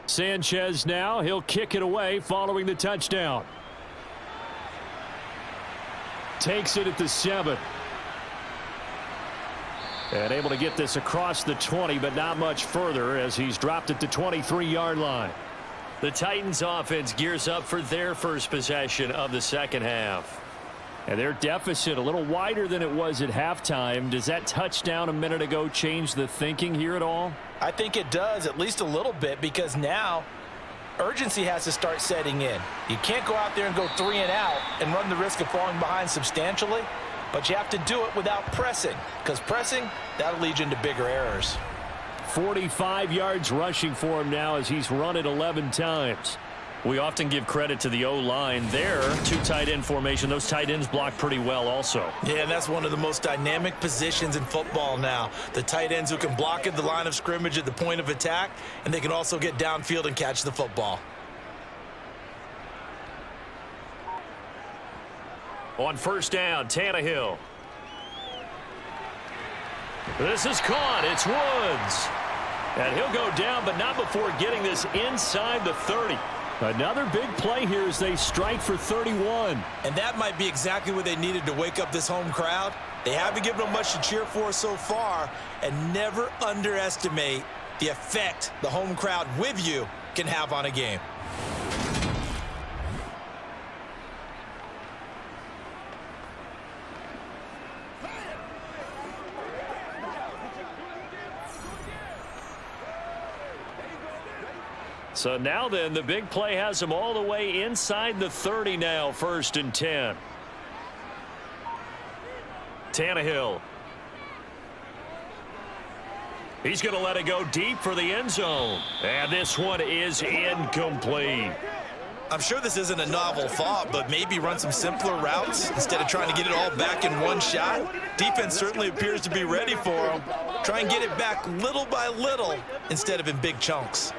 Sanchez now, he'll kick it away following the touchdown. Takes it at the 7. And able to get this across the 20, but not much further as he's dropped it to 23-yard line. The Titans offense gears up for their first possession of the second half. And their deficit a little wider than it was at halftime. Does that touchdown a minute ago change the thinking here at all? I think it does, at least a little bit, because now urgency has to start setting in. You can't go out there and go 3 and out and run the risk of falling behind substantially, but you have to do it without pressing, because pressing, that'll lead you into bigger errors. 45 yards rushing for him now as he's run it 11 times. We often give credit to the O-line there. 2 tight end formation. Those tight ends block pretty well also. Yeah, and that's one of the most dynamic positions in football now. The tight ends who can block at the line of scrimmage at the point of attack, and they can also get downfield and catch the football. On first down, Tannehill. This is caught. It's Woods. And he'll go down, but not before getting this inside the 30. Another big play here as they strike for 31. And that might be exactly what they needed to wake up this home crowd. They haven't given them much to cheer for so far, and never underestimate the effect the home crowd with you can have on a game. So now then, the big play has them all the way inside the 30 now, 1st and 10. Tannehill. He's going to let it go deep for the end zone. And this one is incomplete. I'm sure this isn't a novel thought, but maybe run some simpler routes instead of trying to get it all back in one shot. Defense certainly appears to be ready for them. Try and get it back little by little instead of in big chunks.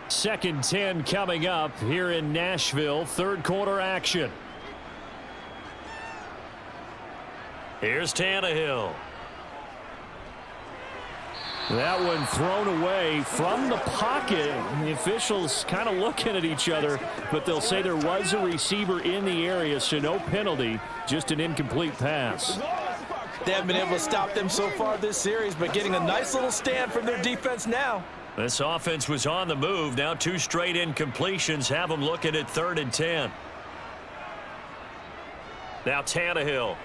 2nd 10 coming up here in Nashville. 3rd quarter action. Here's Tannehill. That one thrown away from the pocket. The officials kind of looking at each other, but they'll say there was a receiver in the area, so no penalty, just an incomplete pass. They haven't been able to stop them so far this series, but getting a nice little stand from their defense now. This offense was on the move. Now 2 straight incompletions have them looking at 3rd and 10. Now Tannehill.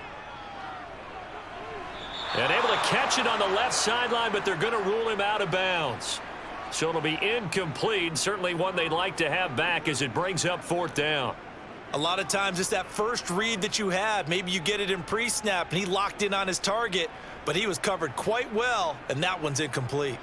And able to catch it on the left sideline, but they're going to rule him out of bounds. So it'll be incomplete. Certainly one they'd like to have back as it brings up 4th down. A lot of times it's that first read that you have. Maybe you get it in pre-snap and he locked in on his target, but he was covered quite well, and that one's incomplete.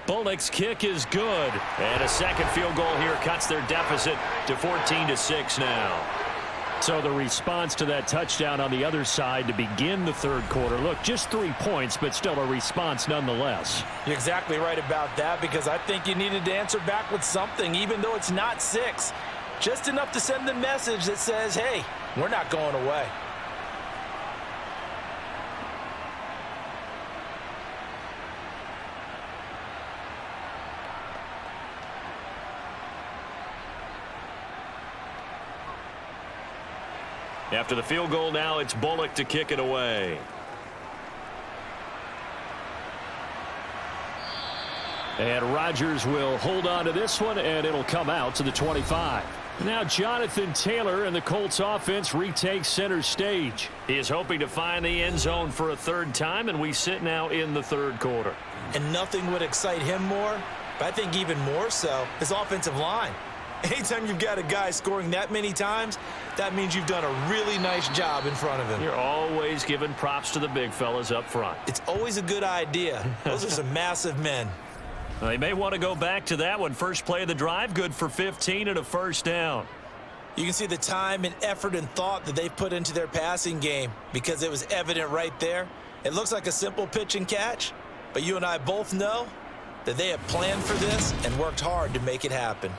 Bullock's kick is good. And a second field goal here cuts their deficit to 14-6 now. So the response to that touchdown on the other side to begin the 3rd quarter. Look, just 3 points, but still a response nonetheless. You're exactly right about that, because I think you needed to answer back with something, even though it's not 6. Just enough to send the message that says, hey, we're not going away. After the field goal now, it's Bullock to kick it away. And Rodgers will hold on to this one, and it'll come out to the 25. Now Jonathan Taylor and the Colts offense retake center stage. He is hoping to find the end zone for a 3rd time, and we sit now in the 3rd quarter. And nothing would excite him more, but I think even more so, his offensive line. Anytime you've got a guy scoring that many times, that means you've done a really nice job in front of him. You're always giving props to the big fellas up front. It's always a good idea. Those are some massive men. They may want to go back to that one. First play of the drive, good for 15 and a 1st down. You can see the time and effort and thought that they've put into their passing game, because it was evident right there. It looks like a simple pitch and catch, but you and I both know that they have planned for this and worked hard to make it happen.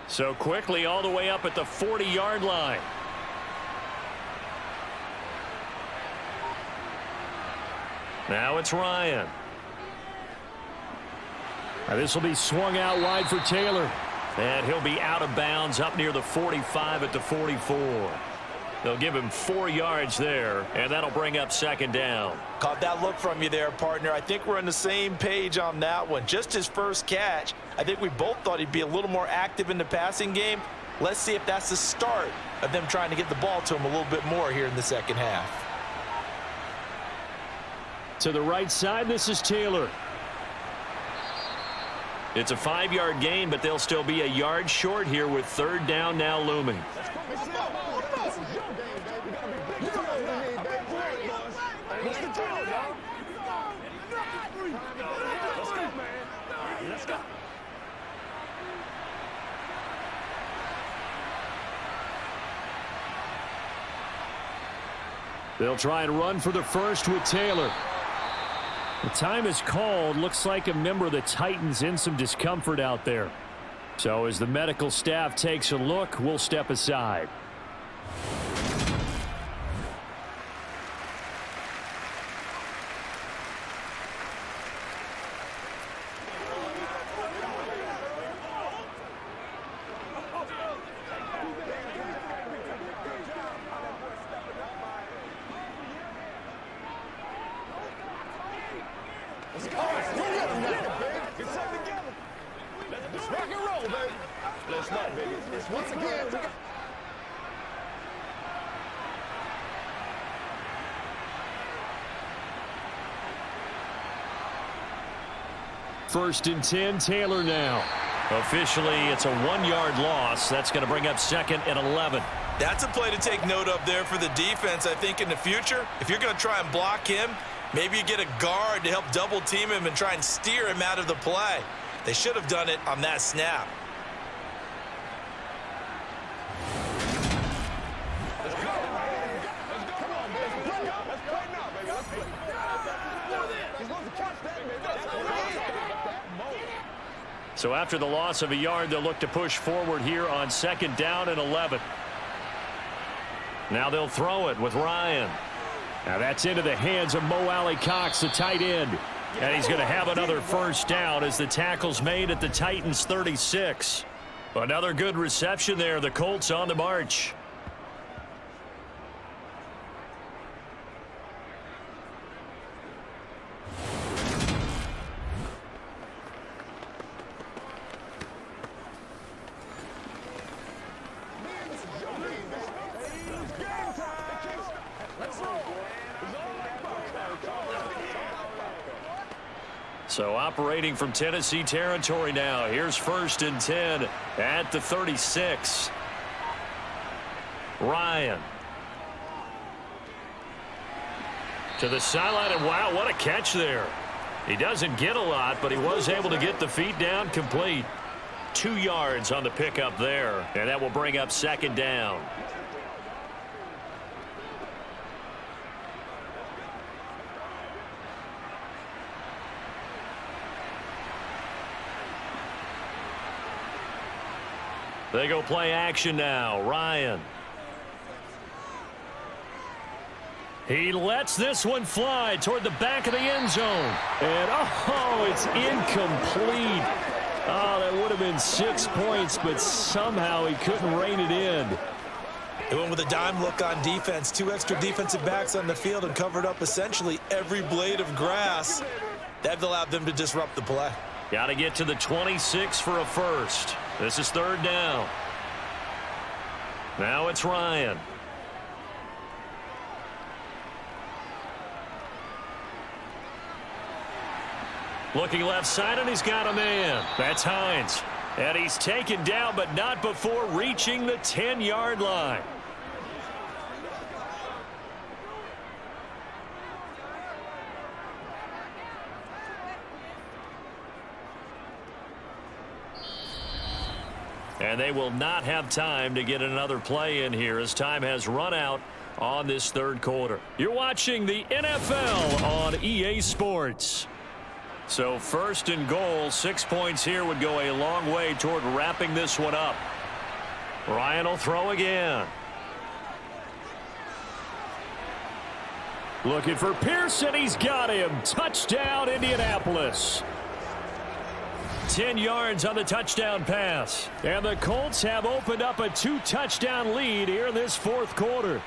So quickly all the way up at the 40-yard line. Now it's Ryan. Now this will be swung out wide for Taylor. And he'll be out of bounds up near the 45 at the 44. They'll give him 4 yards there, and that'll bring up second down. Caught that look from you there, partner. I think we're on the same page on that one. Just his first catch. I think we both thought he'd be a little more active in the passing game. Let's see if that's the start of them trying to get the ball to him a little bit more here in the second half. To the right side, this is Taylor. It's a 5-yard gain, but they'll still be a yard short here with third down now looming. They'll try and run for the first with Taylor. The time is called. Looks like a member of the Titans in some discomfort out there. So as the medical staff takes a look, we'll step aside. First and 10, Taylor now. Officially, it's a 1-yard loss. That's going to bring up second and 11. That's a play to take note of there for the defense. I think in the future, if you're going to try and block him, maybe you get a guard to help double team him and try and steer him out of the play. They should have done it on that snap. So after the loss of a yard, they'll look to push forward here on second down and 11. Now they'll throw it with Ryan. Now that's into the hands of Mo Alley-Cox, the tight end. And he's going to have another first down as the tackle's made at the Titans' 36. Another good reception there. The Colts on the march. So operating from Tennessee territory now. Here's first and 10 at the 36. Ryan. To the sideline, and wow, what a catch there. He doesn't get a lot, but he was able to get the feet down complete. 2 yards on the pickup there, and that will bring up second down. They go play action now. Ryan. He lets this one fly toward the back of the end zone. And, oh, it's incomplete. Oh, that would have been 6 points, but somehow he couldn't rein it in. They went with a dime look on defense. 2 extra defensive backs on the field and covered up essentially every blade of grass. That allowed them to disrupt the play. Got to get to the 26 for a first. This is third down. Now it's Ryan. Looking left side, and he's got a man. That's Hines. And he's taken down, but not before reaching the 10-yard line. And they will not have time to get another play in here as time has run out on this third quarter. You're watching the NFL on EA Sports. So first and goal, 6 points here would go a long way toward wrapping this one up. Ryan will throw again. Looking for Pearson. He's got him. Touchdown, Indianapolis. 10 yards on the touchdown pass. And the Colts have opened up a 2-touchdown lead here in this fourth quarter.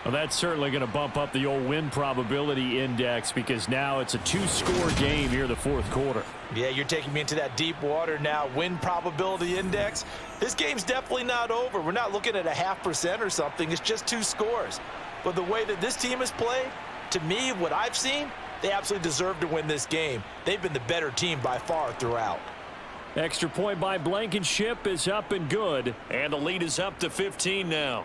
Well, that's certainly going to bump up the old win probability index because now it's a 2-score game here in the fourth quarter. Yeah, you're taking me into that deep water now. Win probability index. This game's definitely not over. We're not looking at a 0.5% or something. It's just 2 scores. But the way that this team has played, to me, what I've seen, they absolutely deserve to win this game. They've been the better team by far throughout. Extra point by Blankenship is up and good. And the lead is up to 15 now.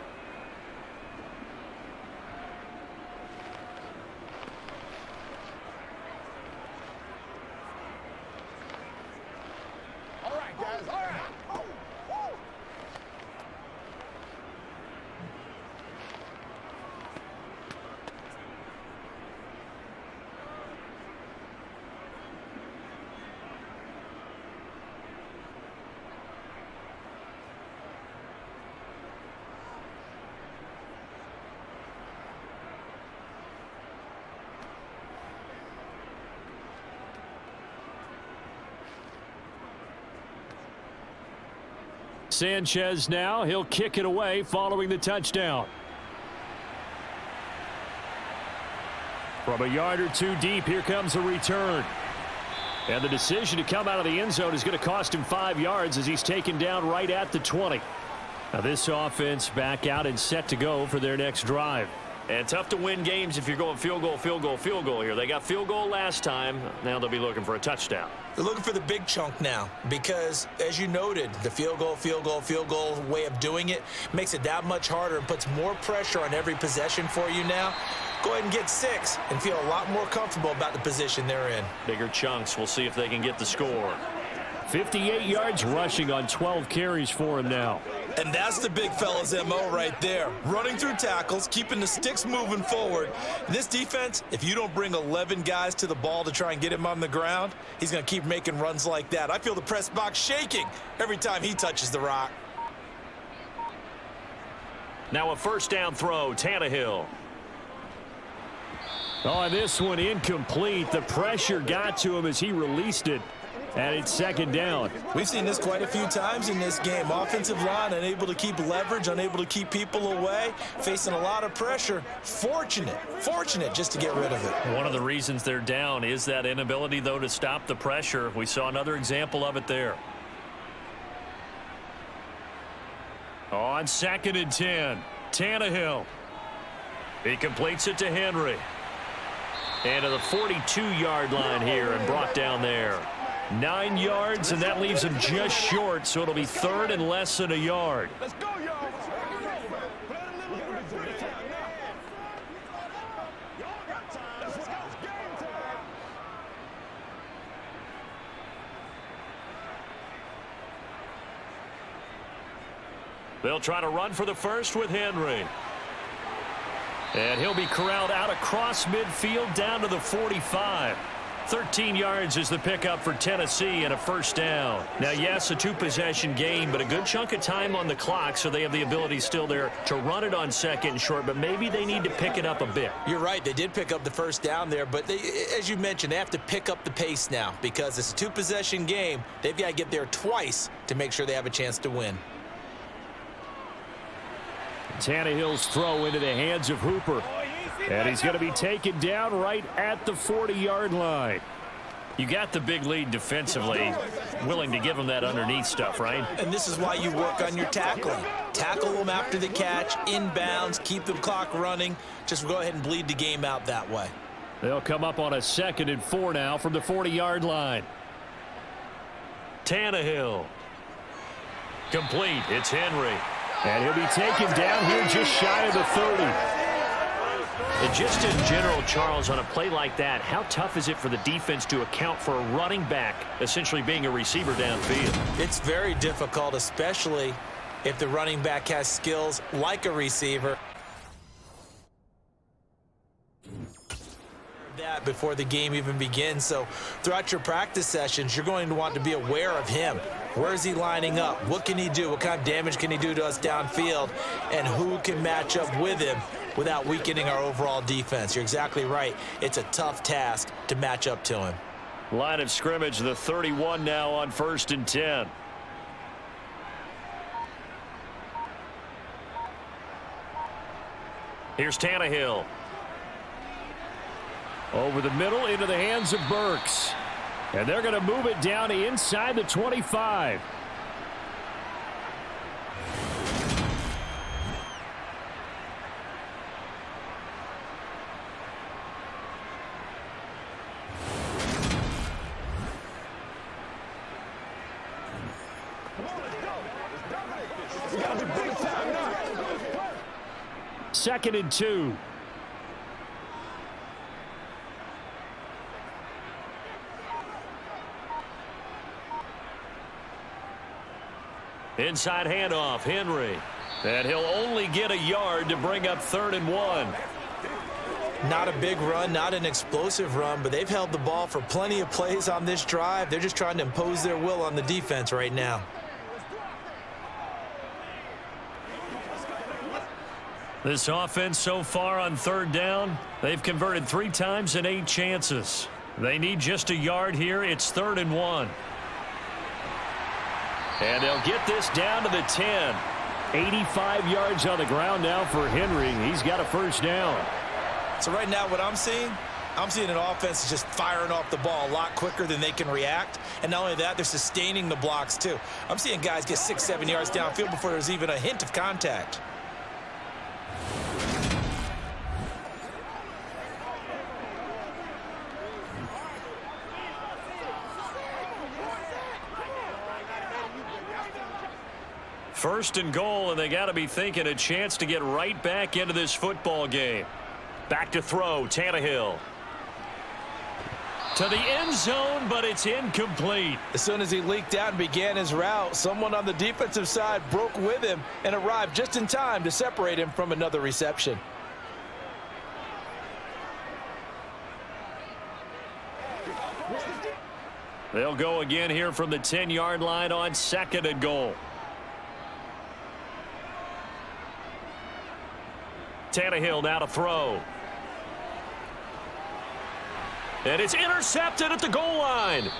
Sanchez now, he'll kick it away following the touchdown. From a yard or 2 deep, here comes a return. And the decision to come out of the end zone is going to cost him 5 yards as he's taken down right at the 20. Now this offense back out and set to go for their next drive. And tough to win games if you're going field goal, field goal, field goal here. They got field goal last time. Now they'll be looking for a touchdown. They're looking for the big chunk now because, as you noted, the field goal way of doing it makes it that much harder and puts more pressure on every possession for you now. Go ahead and get 6 and feel a lot more comfortable about the position they're in. Bigger chunks. We'll see if they can get the score. 58 yards rushing on 12 carries for him now. And that's the big fella's MO right there. Running through tackles, keeping the sticks moving forward. This defense, if you don't bring 11 guys to the ball to try and get him on the ground, he's going to keep making runs like that. I feel the press box shaking every time he touches the rock. Now a first down throw, Tannehill. Oh, this one incomplete. The pressure got to him as he released it. And it's second down. We've seen this quite a few times in this game. Offensive line unable to keep leverage, unable to keep people away, facing a lot of pressure. Fortunate just to get rid of it. One of the reasons they're down is that inability, though, to stop the pressure. We saw another example of it there. On 2nd and 10, Tannehill. He completes it to Henry. And to the 42-yard line here and brought down there. 9 yards, and that leaves him just short, so it'll be 3rd and less than a yard. Let's go, y'all. They'll try to run for the first with Henry. And he'll be corralled out across midfield down to the 45. 13 yards is the pickup for Tennessee and a first down. Now, yes, a 2-possession game, but a good chunk of time on the clock, so they have the ability still there to run it on 2nd and short, but maybe they need to pick it up a bit. You're right. They did pick up the first down there, but they, as you mentioned, they have to pick up the pace now because it's a 2-possession game. They've got to get there twice to make sure they have a chance to win. Tannehill's throw into the hands of Hooper. And he's going to be taken down right at the 40-yard line. You got the big lead defensively, willing to give him that underneath stuff, right? And this is why you work on your tackling. Tackle them after the catch, inbounds, keep the clock running. Just go ahead and bleed the game out that way. They'll come up on a 2nd and 4 now from the 40-yard line. Tannehill. Complete. It's Henry. And he'll be taken down here just shy of the 30. And just in general, Charles, on a play like that, how tough is it for the defense to account for a running back essentially being a receiver downfield? It's very difficult, especially if the running back has skills like a receiver. That before the game even begins. So throughout your practice sessions, you're going to want to be aware of him. Where is he lining up? What can he do? What kind of damage can he do to us downfield? And who can match up with him without weakening our overall defense? You're exactly right. It's a tough task to match up to him. Line of scrimmage, the 31 now on 1st and 10. Here's Tannehill. Over the middle into the hands of Burks. And they're going to move it down to inside the 25. Second and 2. Inside handoff, Henry. And he'll only get a yard to bring up 3rd and 1. Not a big run, not an explosive run, but they've held the ball for plenty of plays on this drive. They're just trying to impose their will on the defense right now. This offense so far on 3rd down, they've converted 3 times in 8 chances. They need just a yard here. It's 3rd and 1. And they'll get this down to the 10. 85 yards on the ground now for Henry. He's got a 1st down. So right now what I'm seeing an offense that's just firing off the ball a lot quicker than they can react. And not only that, they're sustaining the blocks too. I'm seeing guys get 6-7 yards downfield before there's even a hint of contact. First and goal, and they got to be thinking a chance to get right back into this football game. Back to throw, Tannehill. To the end zone, but it's incomplete. As soon as he leaked out and began his route, someone on the defensive side broke with him and arrived just in time to separate him from another reception. They'll go again here from the 10-yard line on 2nd and goal. Tannehill now to throw. And it's intercepted at the goal line.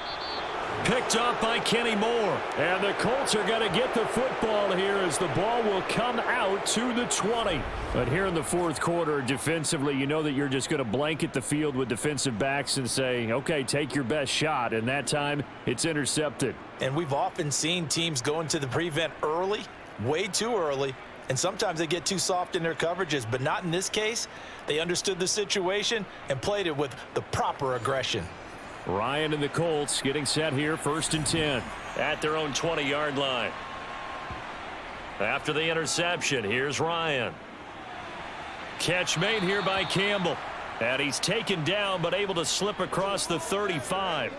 Picked up by Kenny Moore. And the Colts are going to get the football here as the ball will come out to the 20. But here in the 4th quarter, defensively, you know that you're just going to blanket the field with defensive backs and say, okay, take your best shot. And that time, it's intercepted. And we've often seen teams go into the prevent early, way too early. And sometimes they get too soft in their coverages, but not in this case. They understood the situation and played it with the proper aggression. Ryan and the Colts getting set here, 1st and 10 at their own 20-yard line. After the interception, here's Ryan. Catch made here by Campbell. And he's taken down but able to slip across the 35.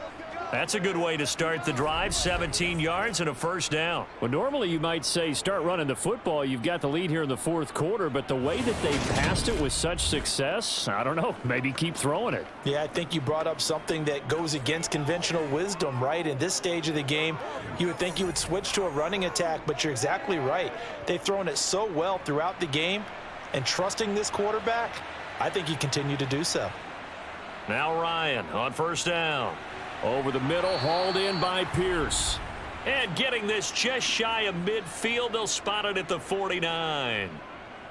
That's a good way to start the drive, 17 yards and a 1st down. Well, normally you might say start running the football. You've got the lead here in the 4th quarter, but the way that they passed it with such success, I don't know, maybe keep throwing it. Yeah, I think you brought up something that goes against conventional wisdom, right? In this stage of the game, you would think you would switch to a running attack, but you're exactly right. They've thrown it so well throughout the game, and trusting this quarterback, I think you continue to do so. Now Ryan on 1st down. Over the middle, hauled in by Pierce. And getting this just shy of midfield, they'll spot it at the 49.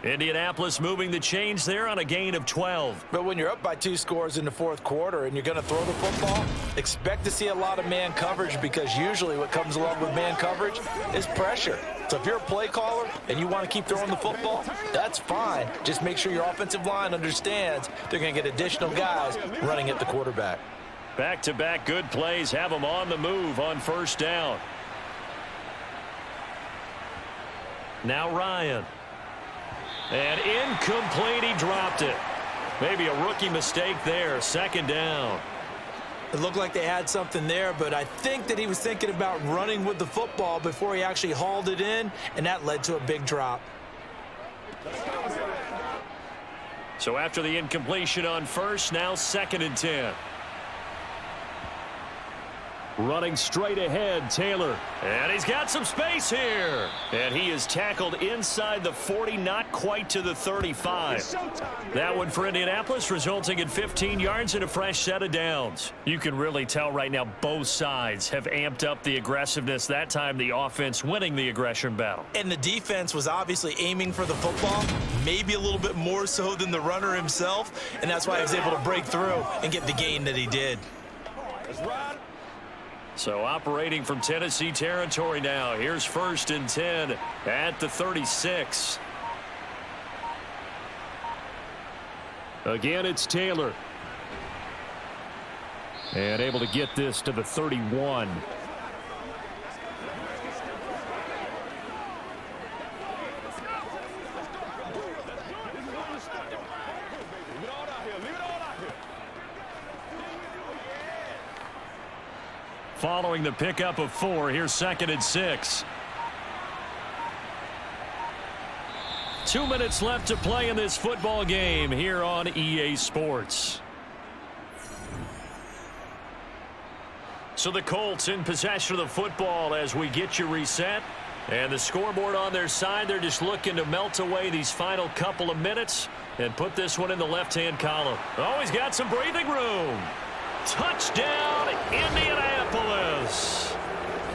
Indianapolis moving the chains there on a gain of 12. But when you're up by 2 scores in the 4th quarter and you're going to throw the football, expect to see a lot of man coverage, because usually what comes along with man coverage is pressure. So if you're a play caller and you want to keep throwing the football, that's fine. Just make sure your offensive line understands they're going to get additional guys running at the quarterback. Back-to-back good plays have them on the move on 1st down. Now Ryan. And incomplete, he dropped it. Maybe a rookie mistake there, 2nd down. It looked like they had something there, but I think that he was thinking about running with the football before he actually hauled it in, and that led to a big drop. So after the incompletion on 1st, now 2nd and 10. Running straight ahead, Taylor. And he's got some space here. And he is tackled inside the 40, not quite to the 35. That one for Indianapolis, resulting in 15 yards and a fresh set of downs. You can really tell right now both sides have amped up the aggressiveness. That time the offense winning the aggression battle. And the defense was obviously aiming for the football, maybe a little bit more so than the runner himself, and that's why he was able to break through and get the gain that he did. So operating from Tennessee territory now. Here's 1st and 10 at the 36. Again, it's Taylor. And able to get this to the 31. Following the pickup of 4, here's 2nd and 6. 2 minutes left to play in this football game here on EA Sports. So the Colts in possession of the football as we get you reset. And the scoreboard on their side, they're just looking to melt away these final couple of minutes and put this one in the left-hand column. Oh, he's got some breathing room. Touchdown, Indianapolis.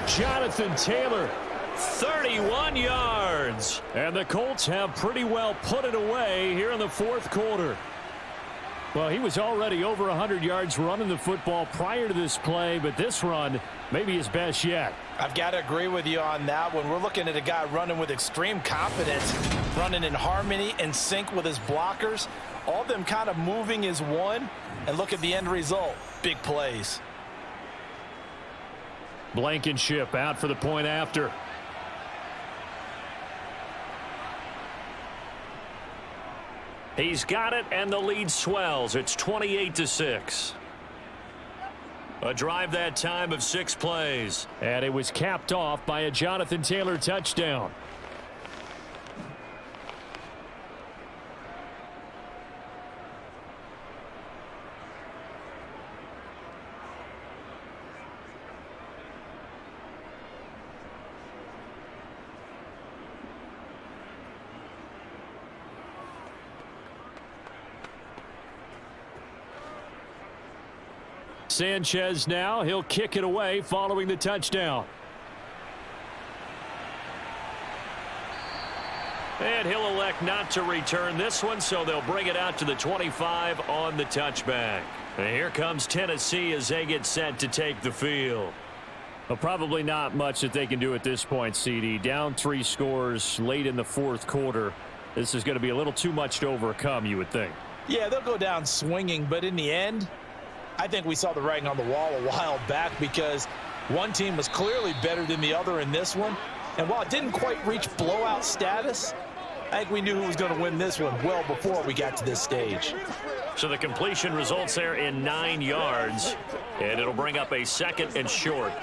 Jonathan Taylor, 31 yards. And the Colts have pretty well put it away here in the 4th quarter. Well, he was already over 100 yards running the football prior to this play, but this run may be his best yet. I've got to agree with you on that one. We're looking at a guy running with extreme confidence, running in harmony and sync with his blockers. All of them kind of moving as one, and look at the end result. Big plays. Blankenship out for the point after. He's got it, and the lead swells. It's 28-6. A drive that time of 6 plays. And it was capped off by a Jonathan Taylor touchdown. Sanchez now, he'll kick it away following the touchdown. And he'll elect not to return this one, so they'll bring it out to the 25 on the touchback. And here comes Tennessee as they get set to take the field. Well, probably not much that they can do at this point, CD. Down 3 scores late in the 4th quarter. This is going to be a little too much to overcome, you would think. Yeah, they'll go down swinging, but in the end, I think we saw the writing on the wall a while back because one team was clearly better than the other in this one. And while it didn't quite reach blowout status, I think we knew who was going to win this one well before we got to this stage. So the completion results there in 9 yards, and it'll bring up a 2nd and short.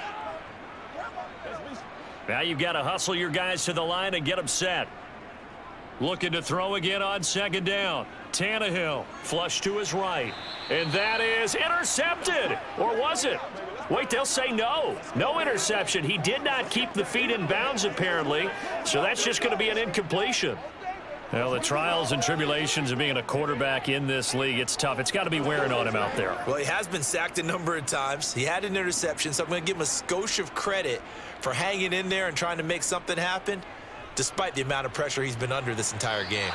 Now you've got to hustle your guys to the line and get them set. Looking to throw again on 2nd down. Tannehill, flush to his right. And that is intercepted. Or was it? Wait, they'll say no. No interception. He did not keep the feet in bounds, apparently. So that's just going to be an incompletion. Well, the trials and tribulations of being a quarterback in this league, it's tough. It's got to be wearing on him out there. Well, he has been sacked a number of times. He had an interception, so I'm going to give him a skosh of credit for hanging in there and trying to make something happen, despite the amount of pressure he's been under this entire game.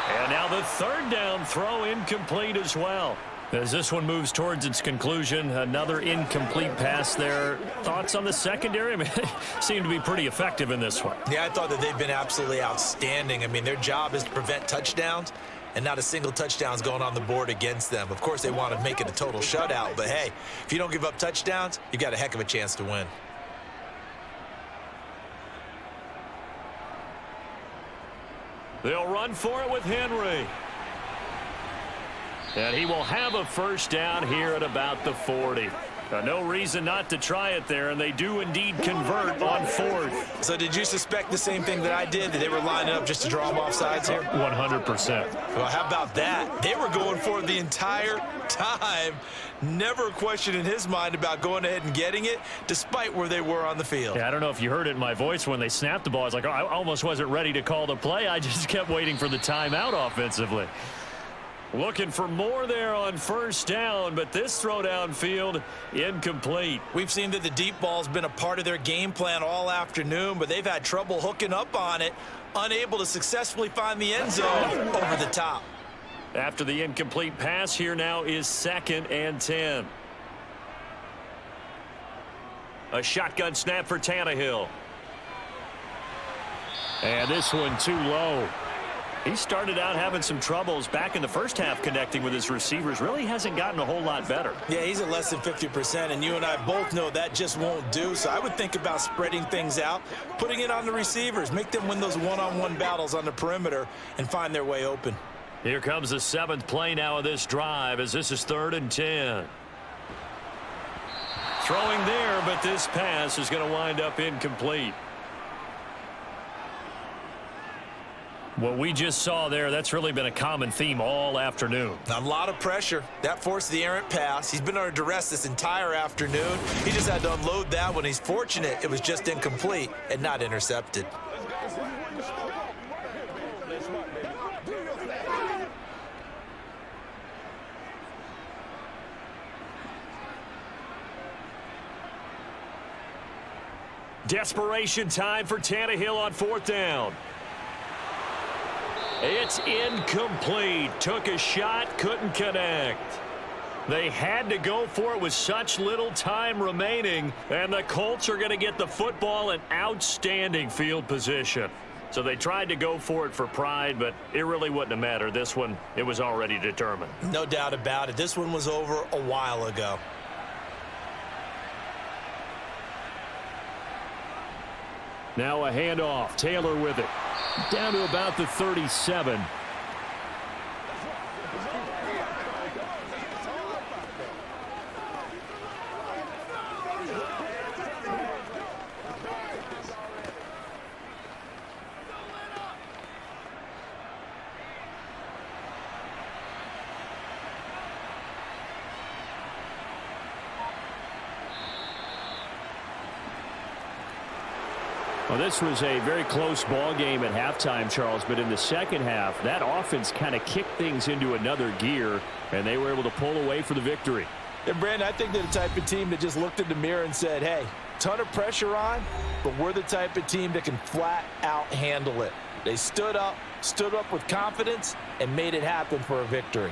And now the 3rd down throw incomplete as well. As this one moves towards its conclusion, another incomplete pass there. Thoughts on the secondary? I mean, they seem to be pretty effective in this one. Yeah, I thought that they've been absolutely outstanding. I mean, their job is to prevent touchdowns, and not a single touchdown's going on the board against them. Of course, they want to make it a total shutout, but hey, if you don't give up touchdowns, you've got a heck of a chance to win. They'll run for it with Henry. And he will have a 1st down here at about the 40. No reason not to try it there, and they do indeed convert on fourth. So did you suspect the same thing that I did, that they were lining up just to draw them off sides here? 100%. Well, how about that? They were going for it the entire time. Never a question in his mind about going ahead and getting it, despite where they were on the field. Yeah, I don't know if you heard it in my voice when they snapped the ball. I was like, oh, I almost wasn't ready to call the play. I just kept waiting for the timeout offensively. Looking for more there on first down, but this throw downfield incomplete. We've seen that the deep ball's been a part of their game plan all afternoon, but they've had trouble hooking up on it, unable to successfully find the end zone over the top. After the incomplete pass, here now is 2nd and 10. A shotgun snap for Tannehill. And this one too low. He started out having some troubles back in the first half connecting with his receivers. Really hasn't gotten a whole lot better. Yeah, he's at less than 50%, and you and I both know that just won't do. So I would think about spreading things out, putting it on the receivers, make them win those one-on-one battles on the perimeter and find their way open. Here comes the 7th play now of this drive as this is 3rd and 10. Throwing there, but this pass is going to wind up incomplete. What we just saw there, that's really been a common theme all afternoon. A lot of pressure. That forced the errant pass. He's been under duress this entire afternoon. He just had to unload that one. He's fortunate it was just incomplete and not intercepted. Desperation time for Tannehill on 4th down. It's incomplete. Took a shot, couldn't connect. They had to go for it with such little time remaining, and the Colts are going to get the football in outstanding field position. So they tried to go for it for pride, but it really wouldn't have mattered. This one, it was already determined. No doubt about it. This one was over a while ago. Now a handoff. Taylor with it. Down to about the 37. Well, this was a very close ball game at halftime, Charles, but in the second half, that offense kind of kicked things into another gear, and they were able to pull away for the victory. And, Brandon, I think they're the type of team that just looked in the mirror and said, hey, ton of pressure on, but we're the type of team that can flat out handle it. They stood up with confidence, and made it happen for a victory.